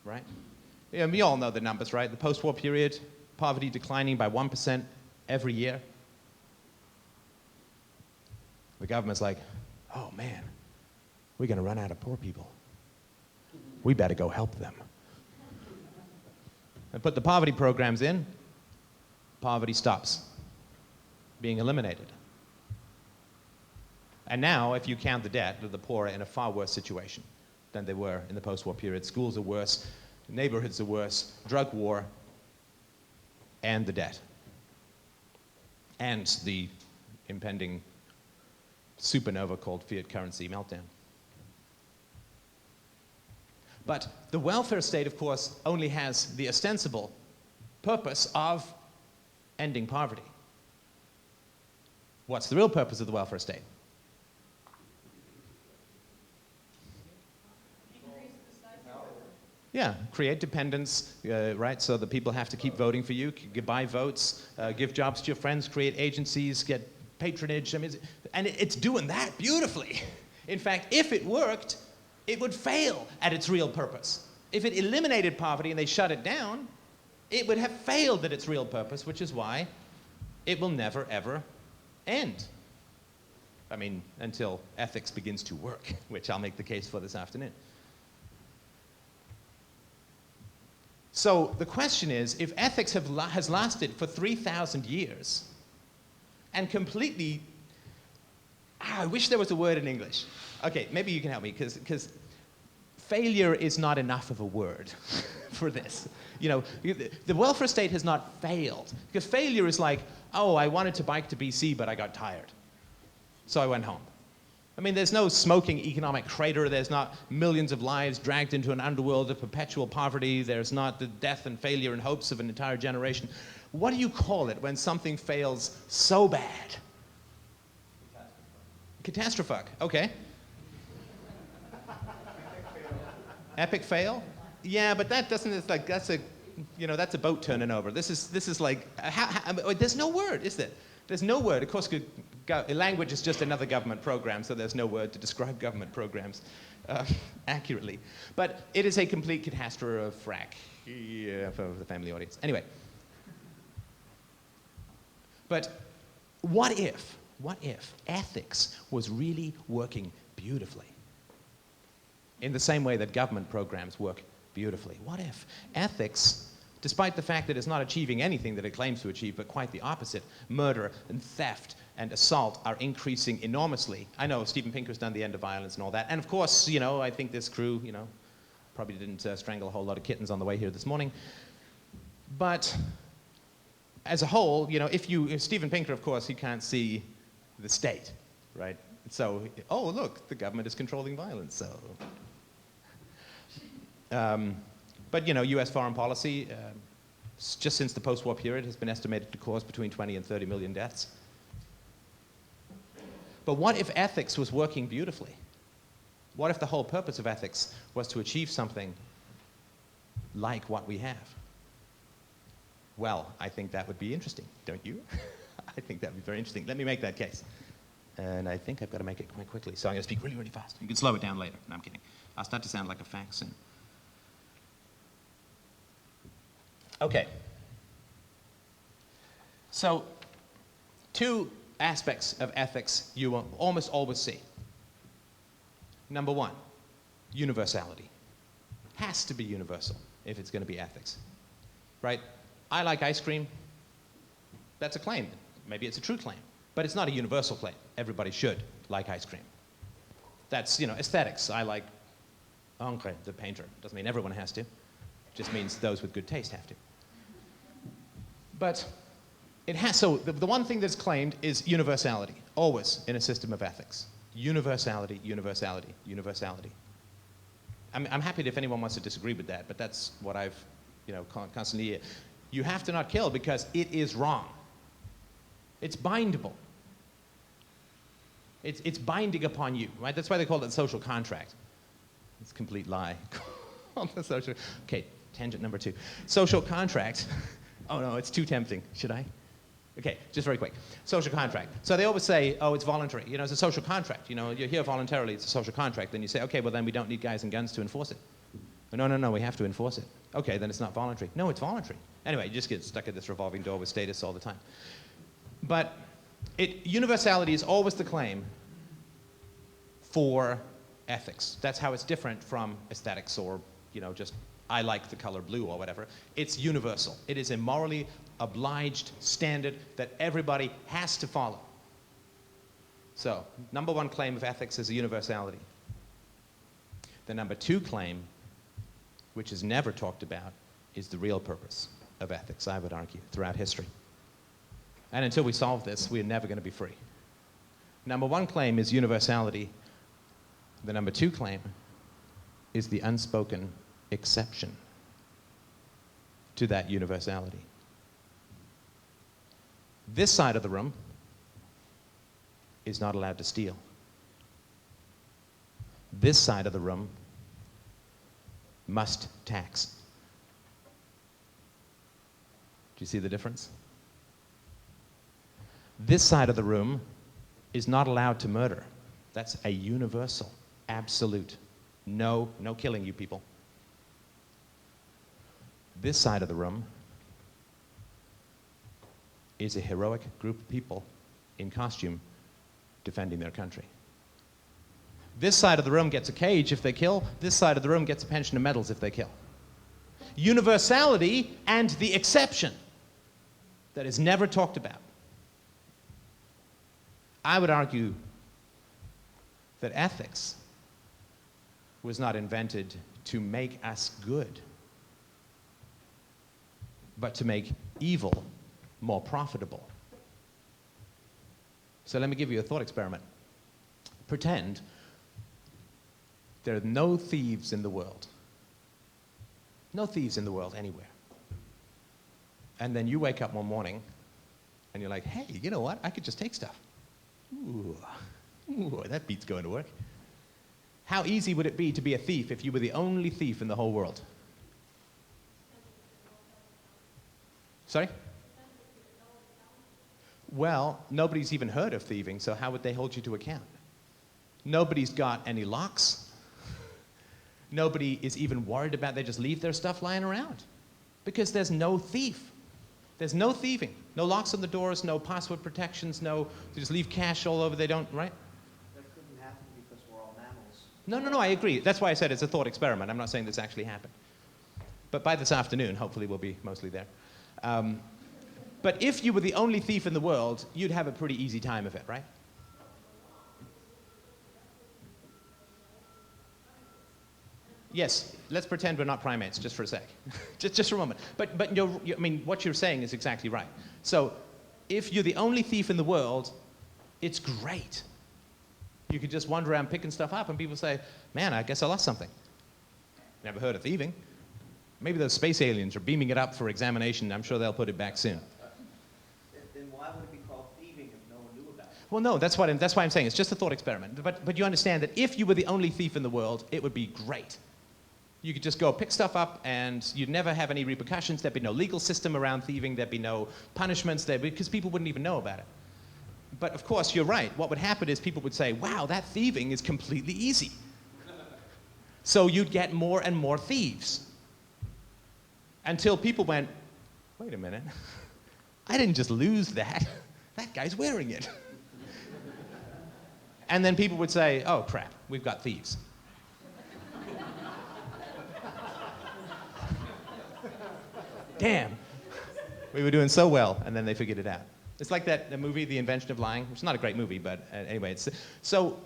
right? Yeah, we all know the numbers, right? The post-war period, poverty declining by 1% every year. The government's like, oh man, we're going to run out of poor people. We better go help them. And put the poverty programs in, poverty stops being eliminated. And now, if you count the debt, the poor are in a far worse situation than they were in the post-war period. Schools are worse, neighborhoods are worse, drug war, and the debt. And the impending supernova called fiat currency meltdown. But the welfare state, of course, only has the ostensible purpose of ending poverty. What's the real purpose of the welfare state? Yeah, create dependence, right? So the people have to keep voting for you, buy votes, give jobs to your friends, create agencies, get patronage. I mean, and it's doing that beautifully. In fact, if it worked, it would fail at its real purpose. If it eliminated poverty and they shut it down, it would have failed at its real purpose, which is why it will never, ever end. I mean, until ethics begins to work, which I'll make the case for this afternoon. So the question is, if ethics has lasted for 3,000 years and completely, I wish there was a word in English. Okay, maybe you can help me, because failure is not enough of a word for this. You know, the welfare state has not failed, because failure is like, oh, I wanted to bike to BC, but I got tired, so I went home. I mean, there's no smoking economic crater. There's not millions of lives dragged into an underworld of perpetual poverty. There's not the death and failure and hopes of an entire generation. What do you call it when something fails so bad? Catastrophic. Okay. Epic fail? Yeah, but that doesn't, it's like, that's a, you know, that's a boat turning over. This is like, there's no word, is there? There's no word. Of course, language is just another government program, so there's no word to describe government programs accurately. But it is a complete catastrophe for the family audience. Anyway. But what if ethics was really working beautifully? In the same way that government programs work beautifully. What if ethics, despite the fact that it's not achieving anything that it claims to achieve, but quite the opposite, murder and theft and assault are increasing enormously. I know Steven Pinker's done The End of Violence and all that. And of course, you know, I think this crew, you know, probably didn't strangle a whole lot of kittens on the way here this morning. But as a whole, you know, if Steven Pinker, of course, he can't see the state, right? So, oh, look, the government is controlling violence, so. But, you know, US foreign policy, just since the post-war period, has been estimated to cause between 20 and 30 million deaths. But what if ethics was working beautifully? What if the whole purpose of ethics was to achieve something like what we have? Well, I think that would be interesting, don't you? I think that would be very interesting. Let me make that case. And I think I've got to make it quite quickly, so I'm going to speak really, really fast. You can slow it down later. No, I'm kidding. I'll start to sound like a fact soon. Okay. So, two aspects of ethics you will almost always see. Number one, universality. Has to be universal. if it's going to be ethics, right? I like ice cream. That's a claim. Maybe it's a true claim, but it's not a universal claim. Everybody should like ice cream. That's, aesthetics. I like Ingres, the painter. Doesn't mean everyone has to. Just means those with good taste have to. But it has, so the one thing that's claimed is universality, always in a system of ethics. Universality, universality, universality. I'm happy if anyone wants to disagree with that, but that's what I've, constantly. You have to not kill because it is wrong. It's bindable. It's binding upon you, right? That's why they call it social contract. It's a complete lie. Okay, tangent number 2. Social contract. Oh no, it's too tempting. Should I? Okay, just very quick. Social contract. So they always say, oh, it's voluntary. It's a social contract. You're here voluntarily, it's a social contract. Then you say, okay, well then we don't need guys and guns to enforce it. No, we have to enforce it. Okay, then it's not voluntary. No, it's voluntary. Anyway, you just get stuck at this revolving door with status all the time. But universality is always the claim for ethics. That's how it's different from aesthetics or, just I like the color blue or whatever. It's universal. It is a morally obliged standard that everybody has to follow. So, number 1 claim of ethics is a universality. The number 2 claim, which is never talked about, is the real purpose of ethics, I would argue, throughout history. And until we solve this, we're never going to be free. Number 1 claim is universality. The number 2 claim is the unspoken exception to that universality. This side of the room is not allowed to steal. This side of the room must tax. Do you see the difference? This side of the room is not allowed to murder. That's a universal, absolute. No killing, you people. This side of the room is a heroic group of people in costume defending their country. This side of the room gets a cage if they kill. This side of the room gets a pension of medals if they kill. Universality and the exception that is never talked about. I would argue that ethics was not invented to make us good, but to make evil more profitable. So let me give you a thought experiment. Pretend there are no thieves in the world. No thieves in the world anywhere. And then you wake up one morning and you're like, hey, you know what? I could just take stuff. Ooh, that beats going to work. How easy would it be to be a thief if you were the only thief in the whole world? Sorry? Well, nobody's even heard of thieving, so how would they hold you to account? Nobody's got any locks. Nobody is even worried about they just leave their stuff lying around because there's no thief. There's no thieving. No locks on the doors, no password protections, they just leave cash all over, they don't, right? That couldn't happen because we're all mammals. No, I agree. That's why I said it's a thought experiment. I'm not saying this actually happened. But by this afternoon, hopefully we'll be mostly there. But if you were the only thief in the world, you'd have a pretty easy time of it, right? Yes, let's pretend we're not primates, just for a sec. just for a moment. But I mean, what you're saying is exactly right. So if you're the only thief in the world, it's great. You could just wander around picking stuff up and people say, man, I guess I lost something. Never heard of thieving. Maybe those space aliens are beaming it up for examination. I'm sure they'll put it back soon. Then why would it be called thieving if no one knew about it? Well, no, that's why I'm saying it's just a thought experiment. But you understand that if you were the only thief in the world, it would be great. You could just go pick stuff up and you'd never have any repercussions. There'd be no legal system around thieving. There'd be no punishments because people wouldn't even know about it. But of course, you're right. What would happen is people would say, wow, that thieving is completely easy. So you'd get more and more thieves. Until people went, wait a minute. I didn't just lose that. That guy's wearing it. And then people would say, oh, crap, we've got thieves. damn, we were doing so well, and then they figured it out. It's like the movie, The Invention of Lying, which is not a great movie, but anyway, so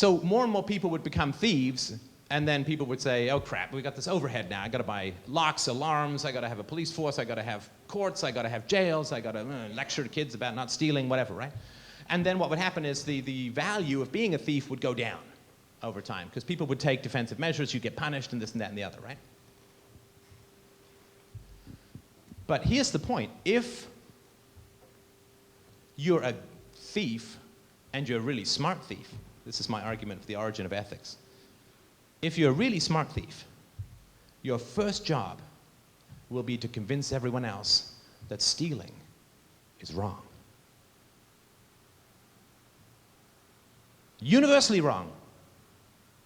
more and more people would become thieves, and then people would say, oh crap, we got this overhead now. I got to buy locks, alarms, I got to have a police force, I got to have courts, I got to have jails, I got to lecture to kids about not stealing, whatever, right? And then what would happen is the value of being a thief would go down over time, because people would take defensive measures, you get punished, and this and that and the other, right? But here's the point. If you're a thief, and you're a really smart thief, this is my argument for the origin of ethics. If you're a really smart thief, your first job will be to convince everyone else that stealing is wrong. Universally wrong.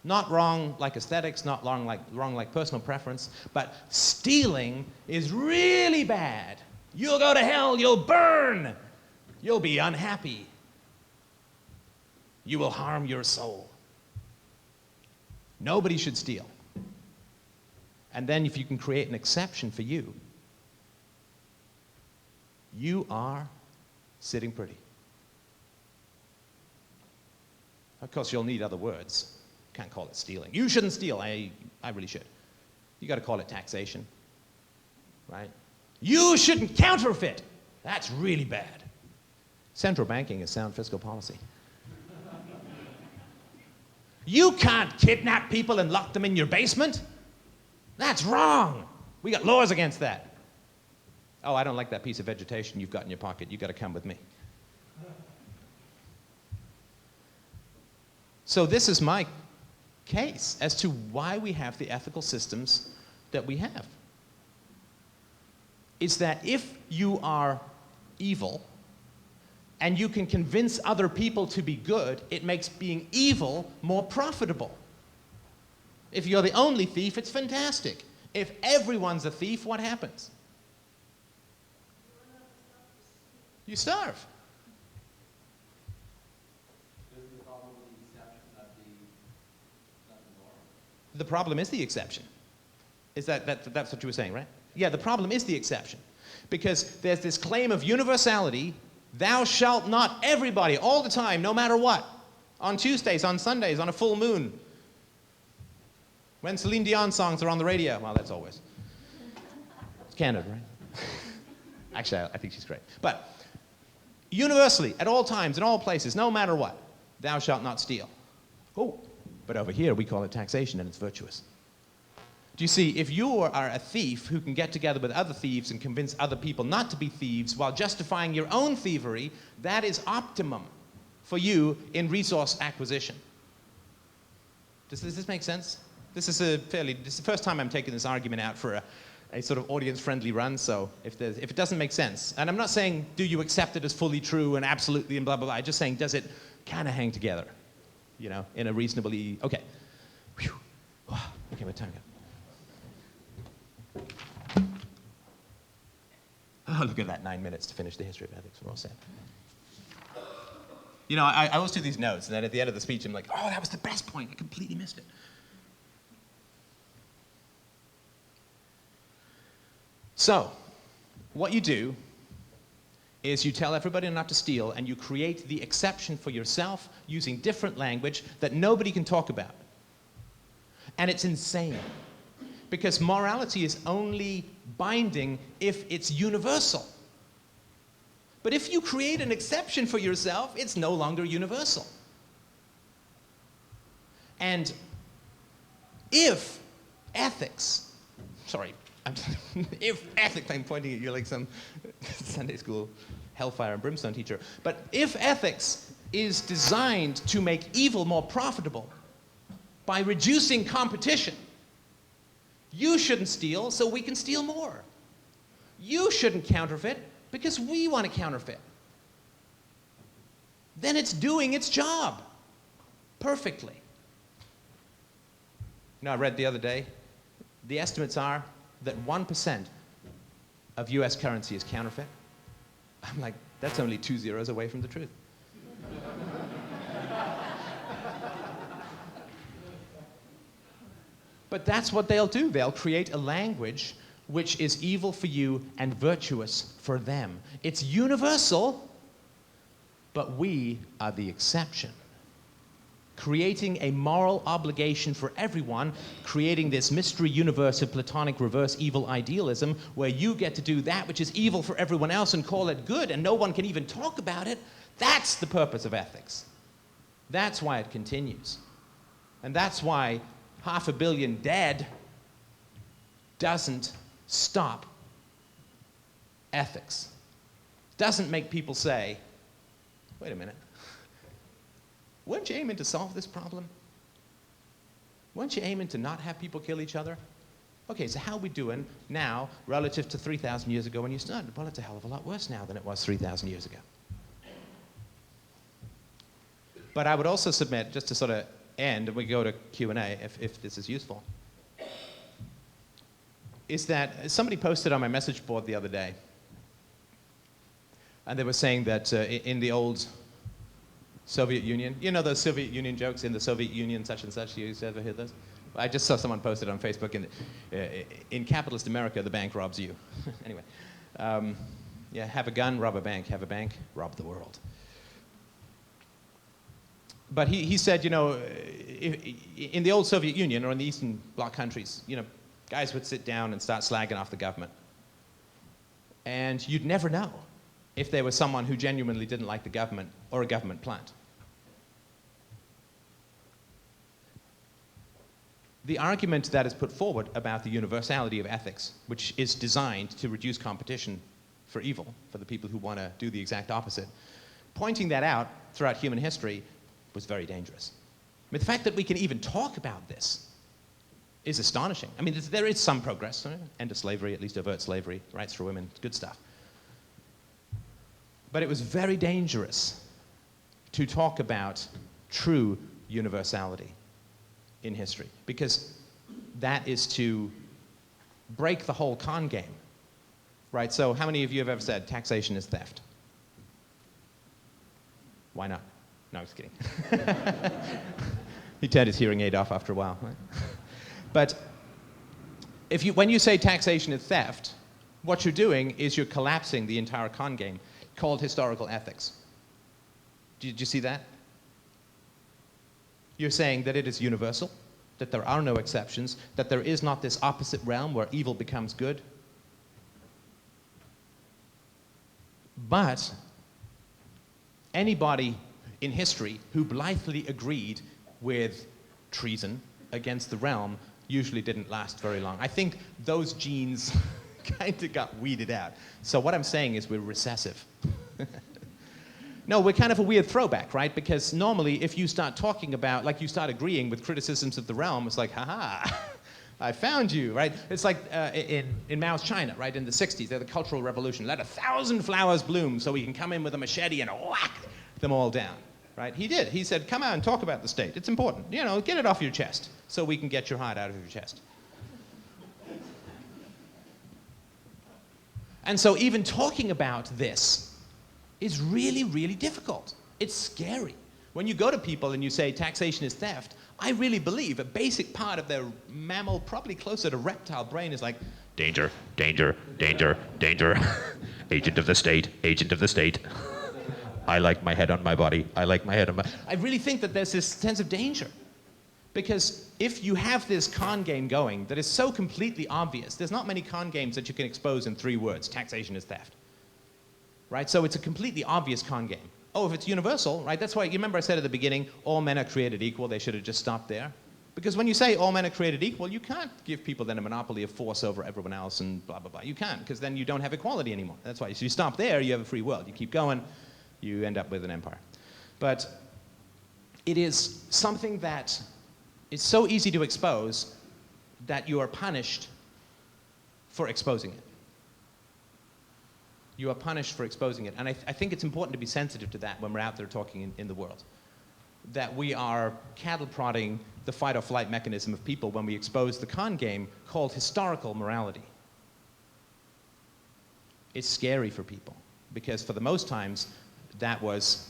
Not wrong like aesthetics, not wrong like personal preference, but stealing is really bad. You'll go to hell, you'll burn, you'll be unhappy. You will harm your soul. Nobody should steal. And then if you can create an exception for you, you are sitting pretty. Of course, you'll need other words. Can't call it stealing. You shouldn't steal. I really should. You got to call it taxation, right? You shouldn't counterfeit. That's really bad. Central banking is sound fiscal policy. You can't kidnap people and lock them in your basement. That's wrong. We got laws against that. Oh, I don't like that piece of vegetation you've got in your pocket. You got to come with me. So this is my case as to why we have the ethical systems that we have. Is that if you are evil and you can convince other people to be good, it makes being evil more profitable. If you're the only thief, it's fantastic. If everyone's a thief, what happens? You starve. The problem is the exception. Is that's what you were saying, right? Yeah, the problem is the exception. Because there's this claim of universality, thou shalt not, everybody, all the time, no matter what. On Tuesdays, on Sundays, on a full moon. When Celine Dion songs are on the radio. Well, that's always. It's Canada, right? Actually, I think she's great. But universally, at all times, in all places, no matter what, thou shalt not steal. Oh. But over here, we call it taxation, and it's virtuous. Do you see, if you are a thief who can get together with other thieves and convince other people not to be thieves while justifying your own thievery, that is optimum for you in resource acquisition. Does this make sense? This is the first time I'm taking this argument out for a sort of audience-friendly run, so if it doesn't make sense, and I'm not saying, do you accept it as fully true and absolutely and blah, blah, blah, I'm just saying, does it kind of hang together? You know, in a reasonably, okay. Whew. Okay, my time got. Oh, look at that, 9 minutes to finish the history of ethics. We're all set. You know, I always do these notes, and then at the end of the speech, I'm like, oh, that was the best point. I completely missed it. So, what you do is you tell everybody not to steal, and you create the exception for yourself using different language that nobody can talk about. And it's insane. Because morality is only binding if it's universal. But if you create an exception for yourself, it's no longer universal. And if ethics, I'm pointing at you like some Sunday school hellfire and brimstone teacher, but if ethics is designed to make evil more profitable by reducing competition, you shouldn't steal so we can steal more. You shouldn't counterfeit because we want to counterfeit. Then it's doing its job perfectly. You know, I read the other day, the estimates are that 1% of US currency is counterfeit. I'm like, that's only 2 zeros away from the truth. But that's what they'll do. They'll create a language which is evil for you and virtuous for them. It's universal, but we are the exception. Creating a moral obligation for everyone, creating this mystery universe of Platonic reverse evil idealism, where you get to do that which is evil for everyone else and call it good, and no one can even talk about it. That's the purpose of ethics. That's why it continues. And that's why 500 million dead doesn't stop ethics. Doesn't make people say, wait a minute, weren't you aiming to solve this problem? Weren't you aiming to not have people kill each other? Okay, so how are we doing now relative to 3,000 years ago when you started? Well, it's a hell of a lot worse now than it was 3,000 years ago. But I would also submit, just to sort of end, and we go to Q&A if this is useful, is that somebody posted on my message board the other day, and they were saying that in the old Soviet Union, you know those Soviet Union jokes, in the Soviet Union such and such, you ever hear those? I just saw someone posted on Facebook, in capitalist America, the bank robs you. Anyway, yeah, have a gun, rob a bank, have a bank, rob the world. But he said, you know, in the old Soviet Union or in the Eastern Bloc countries, you know, guys would sit down and start slagging off the government. And you'd never know if there was someone who genuinely didn't like the government or a government plant. The argument that is put forward about the universality of ethics, which is designed to reduce competition for evil, for the people who want to do the exact opposite, pointing that out throughout human history was very dangerous. I mean, the fact that we can even talk about this is astonishing. I mean, there is some progress. End of slavery, at least avert slavery, rights for women, good stuff. But it was very dangerous to talk about true universality in history, because that is to break the whole con game, right? So how many of you have ever said taxation is theft? Why not? No, I'm just kidding. He turned his hearing aid off after a while. Right? But when you say taxation is theft, what you're doing is you're collapsing the entire con game called historical ethics. Did you see that? You're saying that it is universal, that there are no exceptions, that there is not this opposite realm where evil becomes good. But anybody in history who blithely agreed with treason against the realm usually didn't last very long. I think those genes kind of got weeded out. So what I'm saying is we're recessive. No, we're kind of a weird throwback, right? Because normally if you start talking about, like you start agreeing with criticisms of the realm, it's like, haha, I found you, right? It's like in Mao's China, right? In the 60s, they're the Cultural Revolution. Let 1,000 flowers bloom so we can come in with a machete and whack them all down, right? He did. He said, come out and talk about the state. It's important. You know, get it off your chest so we can get your heart out of your chest. And so even talking about this is really, really difficult. It's scary. When you go to people and you say taxation is theft, I really believe a basic part of their mammal, probably closer to reptile brain is like, danger, danger, danger, danger. Agent of the state, agent of the state. I like my head on my body. I like my head on my... I really think that there's this sense of danger. Because if you have this con game going that is so completely obvious, there's not many con games that you can expose in 3 words. Taxation is theft. Right? So it's a completely obvious con game. Oh, if it's universal, right? That's why, you remember I said at the beginning, all men are created equal. They should have just stopped there. Because when you say all men are created equal, you can't give people then a monopoly of force over everyone else and blah, blah, blah. You can't, because then you don't have equality anymore. That's why. So you stop there, you have a free world. You keep going, you end up with an empire. But it is something that is so easy to expose that you are punished for exposing it. You are punished for exposing it. And I think it's important to be sensitive to that when we're out there talking in the world. That we are cattle prodding the fight or flight mechanism of people when we expose the con game called historical morality. It's scary for people, because for the most times, that was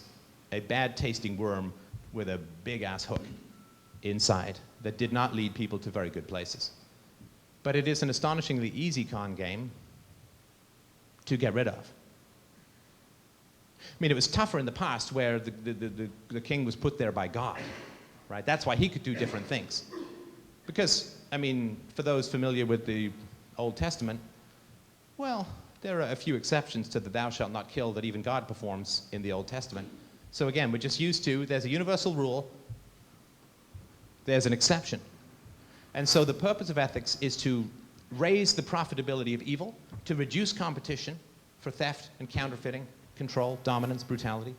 a bad tasting worm with a big ass hook inside that did not lead people to very good places. but it is an astonishingly easy con game to get rid of. I mean, it was tougher in the past where the king was put there by God, right? That's why he could do different things. Because, I mean, for those familiar with the Old Testament, well, there are a few exceptions to the thou shalt not kill that even God performs in the Old Testament. So again, we're just used to, there's a universal rule, there's an exception. And so the purpose of ethics is to raise the profitability of evil, to reduce competition for theft and counterfeiting, control, dominance, brutality.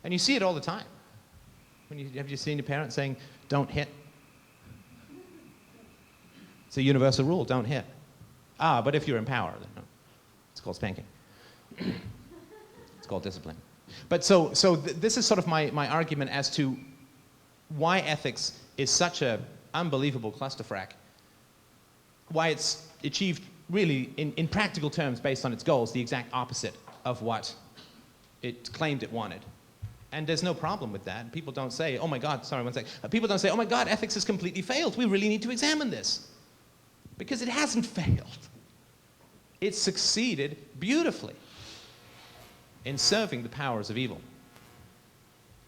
And you see it all the time. Have you seen your parents saying, don't hit? It's a universal rule, don't hit. Ah, but if you're in power, then no. It's called spanking. It's called discipline. But so this is sort of my argument as to why ethics is such an unbelievable clusterfuck, why it's achieved really, in practical terms, based on its goals, the exact opposite of what it claimed it wanted. And there's no problem with that. People don't say, oh my God, sorry, one sec. People don't say, oh my God, ethics has completely failed. We really need to examine this. Because it hasn't failed. It's succeeded beautifully in serving the powers of evil.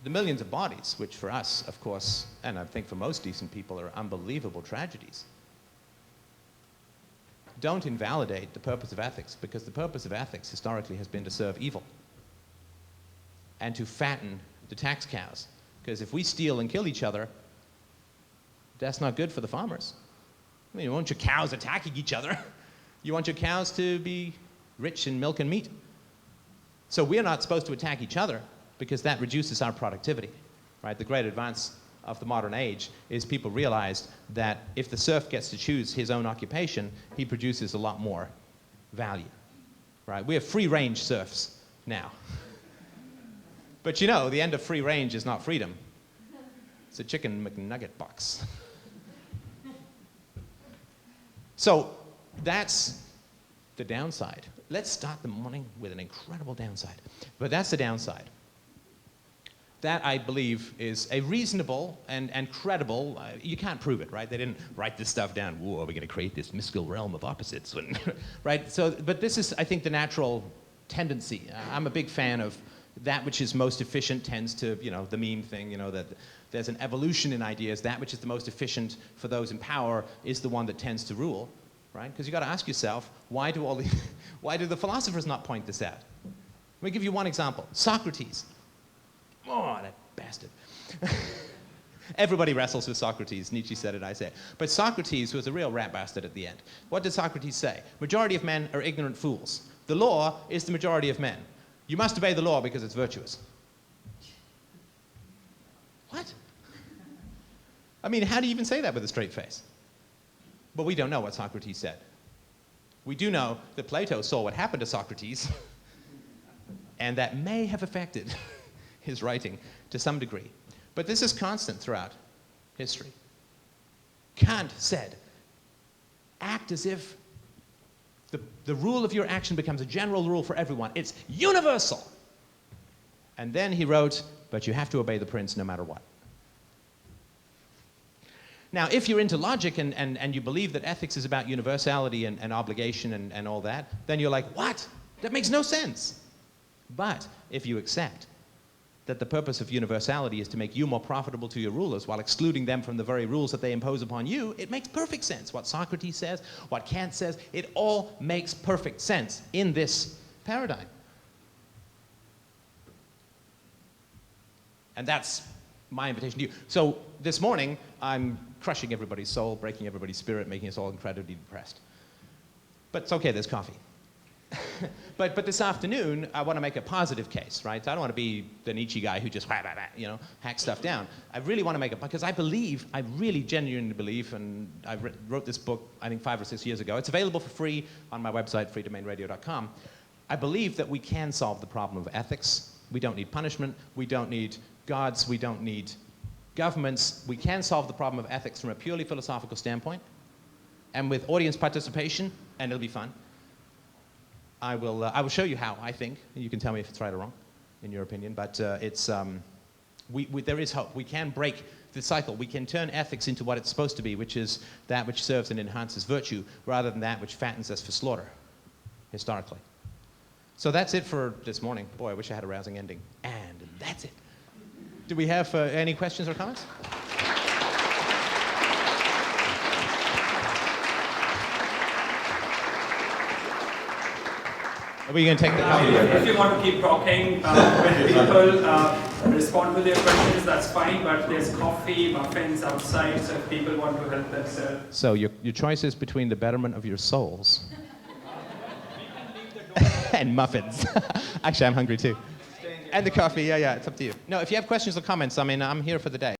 The millions of bodies, which for us, of course, and I think for most decent people, are unbelievable tragedies, don't invalidate the purpose of ethics, because the purpose of ethics historically has been to serve evil and to fatten the tax cows. Because if we steal and kill each other, that's not good for the farmers. I mean, you want your cows attacking each other. You want your cows to be rich in milk and meat. So we're not supposed to attack each other because that reduces our productivity, right? The great advance of the modern age is people realized that if the serf gets to choose his own occupation, he produces a lot more value, right? We have free-range serfs now. But you know, the end of free range is not freedom. It's a chicken McNugget box. So that's the downside. Let's start the morning with an incredible downside. But that's the downside. That, I believe, is a reasonable and credible, you can't prove it, right? They didn't write this stuff down, whoa, we're going to create this mystical realm of opposites, right? So, but this is, I think, the natural tendency. I'm a big fan of that which is most efficient tends to, you know, the meme thing, you know, that there's an evolution in ideas. That which is the most efficient for those in power is the one that tends to rule, right? Because you got to ask yourself, why do the philosophers not point this out? Let me give you one example. Socrates. Oh, that bastard. Everybody wrestles with Socrates. Nietzsche said it, I say it. But Socrates was a real rat bastard at the end. What did Socrates say? Majority of men are ignorant fools. The law is the majority of men. You must obey the law because it's virtuous. What? I mean, how do you even say that with a straight face? But we don't know what Socrates said. We do know that Plato saw what happened to Socrates, and that may have affected his writing to some degree. But this is constant throughout history. Kant said, act as if the rule of your action becomes a general rule for everyone. It's universal. And then he wrote, but you have to obey the prince no matter what. Now, if you're into logic and you believe that ethics is about universality and obligation and all that, then you're like, what? That makes no sense. But if you accept that the purpose of universality is to make you more profitable to your rulers while excluding them from the very rules that they impose upon you, it makes perfect sense. What Socrates says, what Kant says, it all makes perfect sense in this paradigm. And that's my invitation to you. So this morning, I'm crushing everybody's soul, breaking everybody's spirit, making us all incredibly depressed. But it's okay, there's coffee. But this afternoon, I want to make a positive case, right? I don't want to be the Nietzsche guy who just, you know, hacks stuff down. I really want to make it, because I really genuinely believe, and I wrote this book, I think 5 or 6 years ago. It's available for free on my website, freedomainradio.com. I believe that we can solve the problem of ethics. We don't need punishment. We don't need gods. We don't need governments. We can solve the problem of ethics from a purely philosophical standpoint, and with audience participation, and it'll be fun. I will show you how, I think. You can tell me if it's right or wrong, in your opinion. But There is hope. We can break the cycle. We can turn ethics into what it's supposed to be, which is that which serves and enhances virtue, rather than that which fattens us for slaughter, historically. So that's it for this morning. Boy, I wish I had a rousing ending. And that's it. Do we have any questions or comments? Are we going to take the coffee? If you want to keep talking, when people respond to their questions, that's fine, but there's coffee, muffins outside, so if people want to help themselves. So your choice is between the betterment of your souls and muffins. Actually, I'm hungry too. And the coffee, yeah, it's up to you. No, if you have questions or comments, I mean, I'm here for the day.